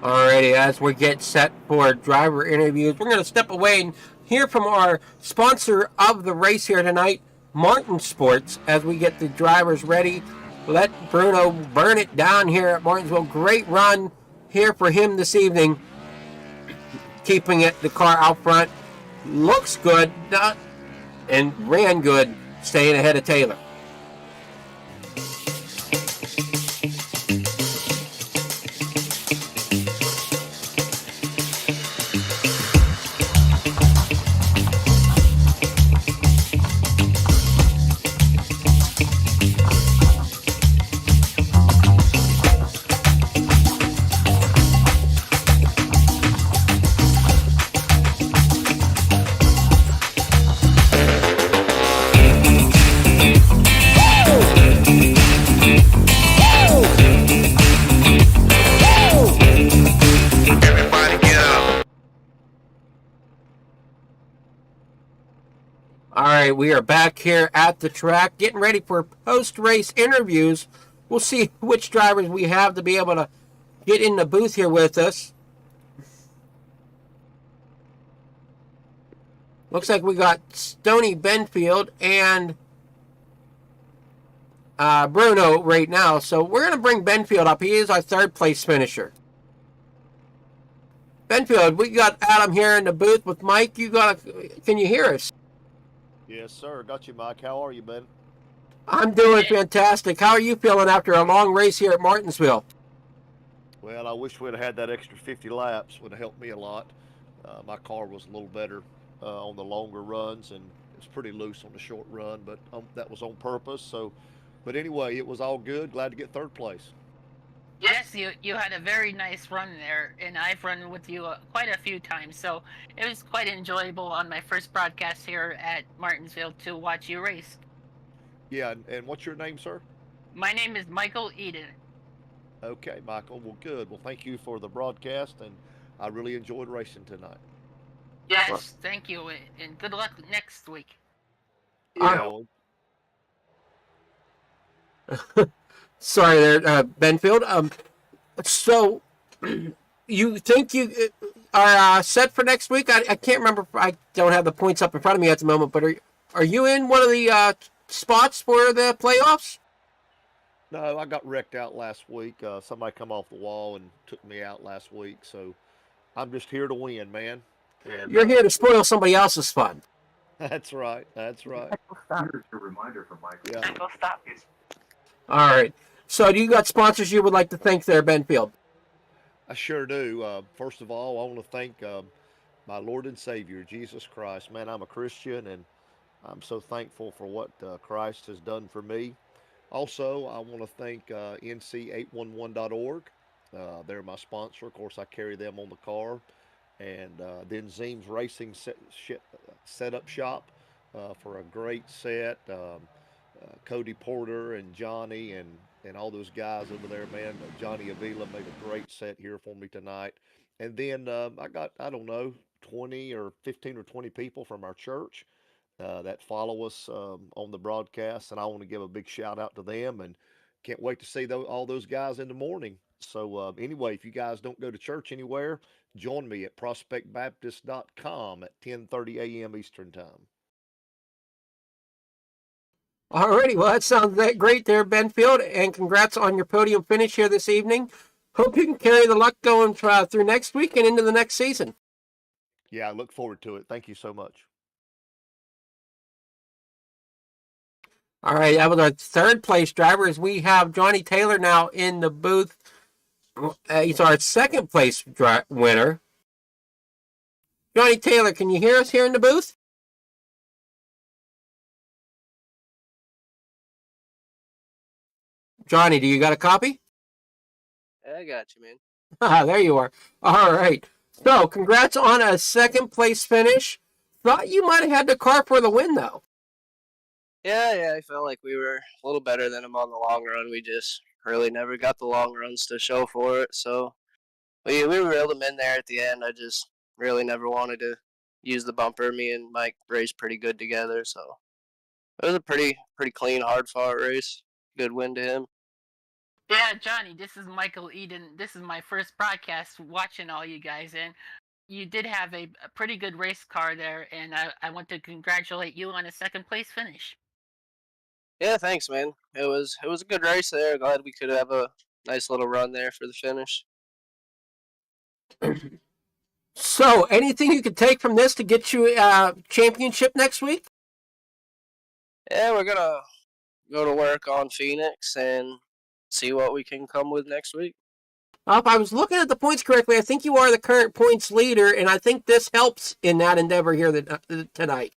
Alrighty, as we get set for driver interviews, we're going to step away and hear from our sponsor of the race here tonight, Martin Sports, as we get the drivers ready. Let Bruno burn it down here at Martinsville. Great run here for him this evening. Keeping the car out front. Looks good and ran good, staying ahead of Taylor. Alright, we are back here at the track, getting ready for post-race interviews. We'll see which drivers we have to be able to get in the booth here with us. Looks like we got Stoney Benfield and Bruno right now. So we're going to bring Benfield up. He is our 3rd place finisher. Benfield, we got Adam here in the booth with Mike. Can you hear us? Yes, sir. Got you, Mike. How are you, bud? I'm doing fantastic. How are you feeling after a long race here at Martinsville? Well, I wish we'd have had that extra 50 laps. Would have helped me a lot. My car was a little better on the longer runs, and it's pretty loose on the short run, but that was on purpose. So, but anyway, it was all good. Glad to get third place. Yes, you had a very nice run there, and I've run with you quite a few times, so it was quite enjoyable on my first broadcast here at Martinsville to watch you race. Yeah, and what's your name, sir? My name is Michael Eden. Okay, Michael. Well, good. Well, thank you for the broadcast, and I really enjoyed racing tonight. Yes, thank you, and good luck next week. Yeah, well, Sorry there, Benfield. So you think you are set for next week? I can't remember. I don't have the points up in front of me at the moment, but are you in one of the spots for the playoffs? no, I got wrecked out last week. Somebody come off the wall and took me out last week, so I'm just here to win, man. And You're here to spoil somebody else's fun. that's right. That's right. Here's a reminder from Michael. Yeah. Go stop. All right. So do you got sponsors you would like to thank there, Benfield? I sure do. First of all, I want to thank my Lord and Savior, Jesus Christ. Man, I'm a Christian, and I'm so thankful for what Christ has done for me. Also, I want to thank NC811.org. They're my sponsor. Of course, I carry them on the car. And then Zeem's Racing Setup Shop for a great set. Cody Porter and Johnny and all those guys over there, man. Johnny Avila made a great set here for me tonight. And then I got, I don't know, 20 or 15 or 20 people from our church that follow us on the broadcast. And I want to give a big shout out to them and can't wait to see all those guys in the morning. So, anyway, if you guys don't go to church anywhere, join me at prospectbaptist.com at 10:30 a.m. Eastern Time. Alrighty, well that sounds great there, Benfield, and congrats on your podium finish here this evening. Hope you can carry the luck going through next week and into the next season. Yeah, I look forward to it. Thank you so much. All right, that was our third place driver. As we have Johnny Taylor now in the booth. He's our second place winner. Johnny Taylor, can you hear us here in the booth? Johnny, do you got a copy? I got you, man. There you are. All right. So, congrats on a second place finish. Thought you might have had the car for the win, though. Yeah, I felt like we were a little better than him on the long run. We just really never got the long runs to show for it. So we were able to in there at the end. I just really never wanted to use the bumper. Me and Mike raced pretty good together. So it was a pretty clean, hard-fought race. Good win to him. Yeah, Johnny, this is Michael Eden. This is my first broadcast watching all you guys, and you did have a pretty good race car there, and I want to congratulate you on a second place finish. Yeah, thanks, man. It was a good race there. Glad we could have a nice little run there for the finish. So, anything you could take from this to get you a championship next week? Yeah, we're gonna go to work on Phoenix and see what we can come with next week. If I was looking at the points correctly, I think you are the current points leader, and I think this helps in that endeavor here tonight.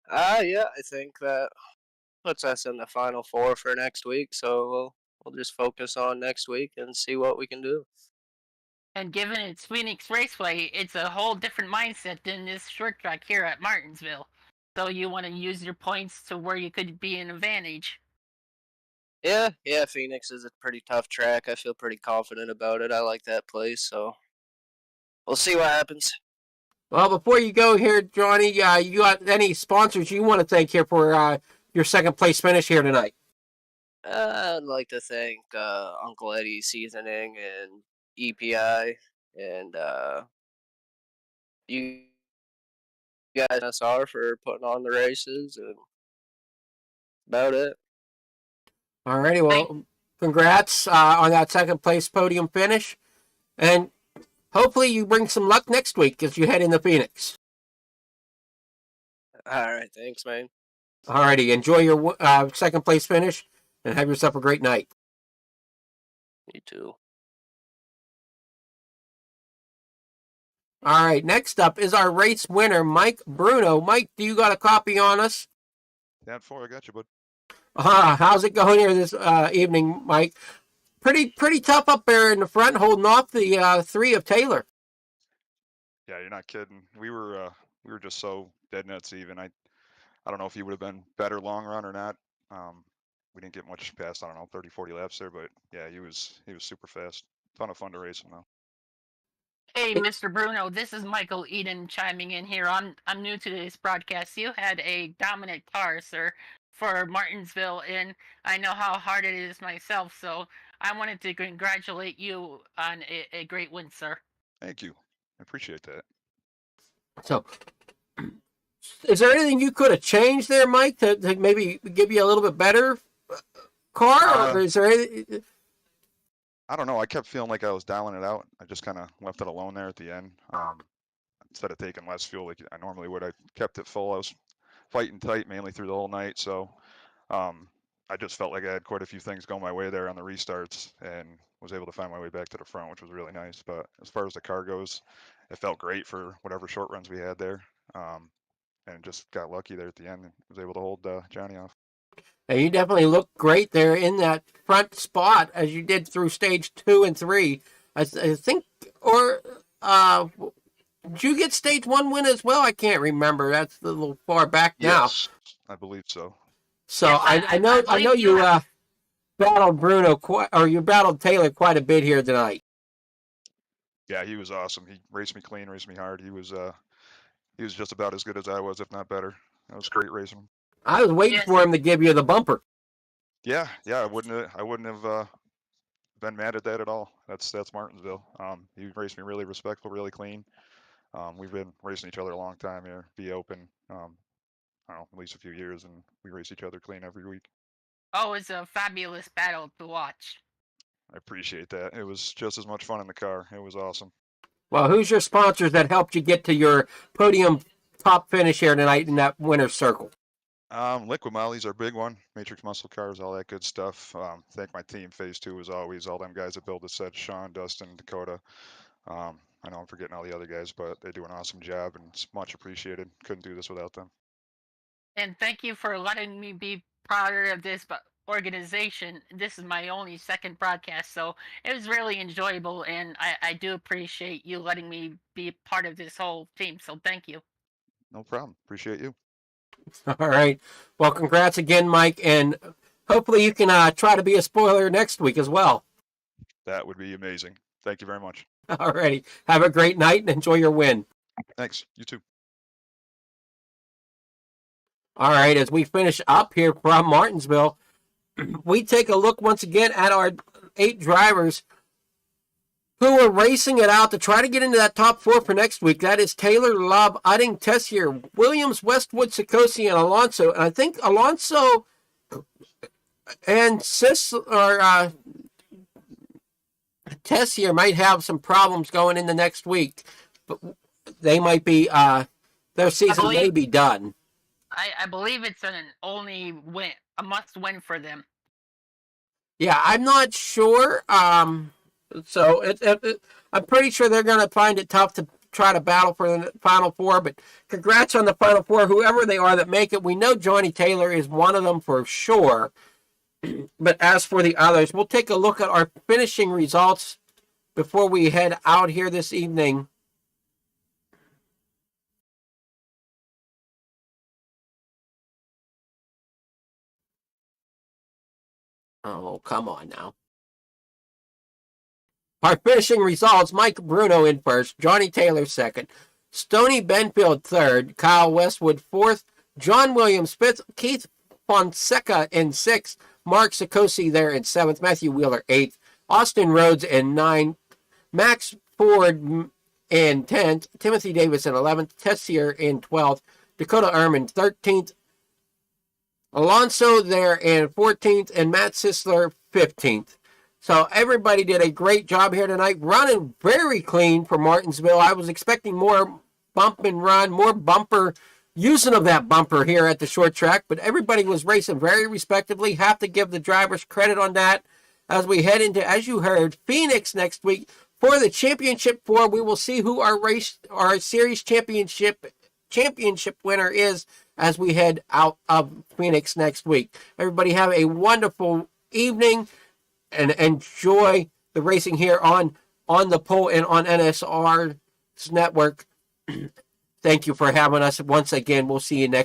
Yeah, I think that puts us in the final four for next week. So we'll just focus on next week and see what we can do. And given it's Phoenix Raceway, it's a whole different mindset than this short track here at Martinsville. So you want to use your points to where you could be an advantage. Yeah, Phoenix is a pretty tough track. I feel pretty confident about it. I like that place, so we'll see what happens. Well, before you go here, Johnny, you got any sponsors you want to thank here for your second place finish here tonight? I'd like to thank Uncle Eddie Seasoning and EPI and you guys NSR for putting on the races and about it. Alrighty, well, congrats on that second place podium finish, and hopefully you bring some luck next week as you head into Phoenix. All right, thanks, man. All righty. Enjoy your second place finish and have yourself a great night. You too. All right. Next up is our race winner, Mike Bruno. Mike, do you got a copy on us? Down 4, I got you, bud. How's it going here this evening, Mike? Pretty tough up there in the front, holding off the 3 of Taylor. Yeah, you're not kidding. We were just so dead nuts even. I don't know if he would have been better long run or not. We didn't get much past, I don't know, 30, 40 laps there, but yeah, he was super fast. Ton of fun to race him though. Hey, Mr. Bruno, this is Michael Eden chiming in here. I'm new to this broadcast. You had a dominant car, sir, for Martinsville, and I know how hard it is myself. So I wanted to congratulate you on a great win, sir. Thank you. I appreciate that. So, is there anything you could have changed there, Mike, to maybe give you a little bit better car, or is there anything? I don't know. I kept feeling like I was dialing it out. I just kind of left it alone there at the end. Instead of taking less fuel like I normally would, I kept it full. I was fighting tight mainly through the whole night, so I just felt like I had quite a few things going my way there on the restarts and was able to find my way back to the front, which was really nice. But as far as the car goes, it felt great for whatever short runs we had there, and just got lucky there at the end and was able to hold Johnny off. And you definitely looked great there in that front spot as you did through stage 2 and 3. I think, or did you get stage 1 win as well? I can't remember. That's a little far back now. Yes, I believe so. So Yes, I know you battled Bruno you battled Taylor quite a bit here tonight. Yeah, he was awesome. He raced me clean, raced me hard. He was just about as good as I was, if not better. That was great racing him. I was waiting for him to give you the bumper. Yeah, I wouldn't have been mad at that at all. That's Martinsville. He raced me really respectful, really clean. We've been racing each other a long time here, be open. I don't know, at least a few years, and we race each other clean every week. Oh, it's a fabulous battle to watch. I appreciate that. It was just as much fun in the car. It was awesome. Well, who's your sponsors that helped you get to your podium top finish here tonight in that winner's circle? Liquid Molly's our big one. Matrix Muscle Cars, all that good stuff. Thank my team, Phase 2, as always. All them guys that build the set, Sean, Dustin, Dakota. I know I'm forgetting all the other guys, but they do an awesome job, and it's much appreciated. Couldn't do this without them. And thank you for letting me be part of this organization. This is my only second broadcast, so it was really enjoyable, and I do appreciate you letting me be part of this whole team, so thank you. No problem. Appreciate you. All right. Well, congrats again, Mike, and hopefully you can try to be a spoiler next week as well. That would be amazing. Thank you very much. All righty. Have a great night and enjoy your win. Thanks. You too. All right. As we finish up here from Martinsville, we take a look once again at our 8 drivers who are racing it out to try to get into that top 4 for next week. That is Taylor, Love, Udding, Tessier, Williams, Westwood, Sikosi, and Alonso. And I think Alonso and Tessier might have some problems going into next week. But they might be, their season may be done. I believe it's an only win, a must win for them. Yeah, I'm not sure. So I'm pretty sure they're going to find it tough to try to battle for the Final 4. But congrats on the Final 4, whoever they are that make it. We know Johnny Taylor is one of them for sure. But as for the others, we'll take a look at our finishing results before we head out here this evening. Oh, come on now. Our finishing results, Mike Bruno in first, Johnny Taylor second, Stoney Benfield third, Kyle Westwood fourth, John Williams fifth, Keith Fonseca in sixth, Mark Sikosi there in seventh, Matthew Wheeler eighth, Austin Rhodes in ninth, Max Ford in 10th, Timothy Davis in 11th, Tessier in 12th, Dakota Erman 13th, Alonso there in 14th, and Matt Sisler 15th. So everybody did a great job here tonight, running very clean for Martinsville. I was expecting more bump and run, more bumper using of that bumper here at the short track, but everybody was racing very respectively. Have to give the drivers credit on that. As we head into, as you heard, Phoenix next week for the championship 4. We will see who our series championship winner is as we head out of Phoenix next week. Everybody have a wonderful evening and enjoy the racing here on the pole and on NSR's network. Thank you for having us once again. We'll see you next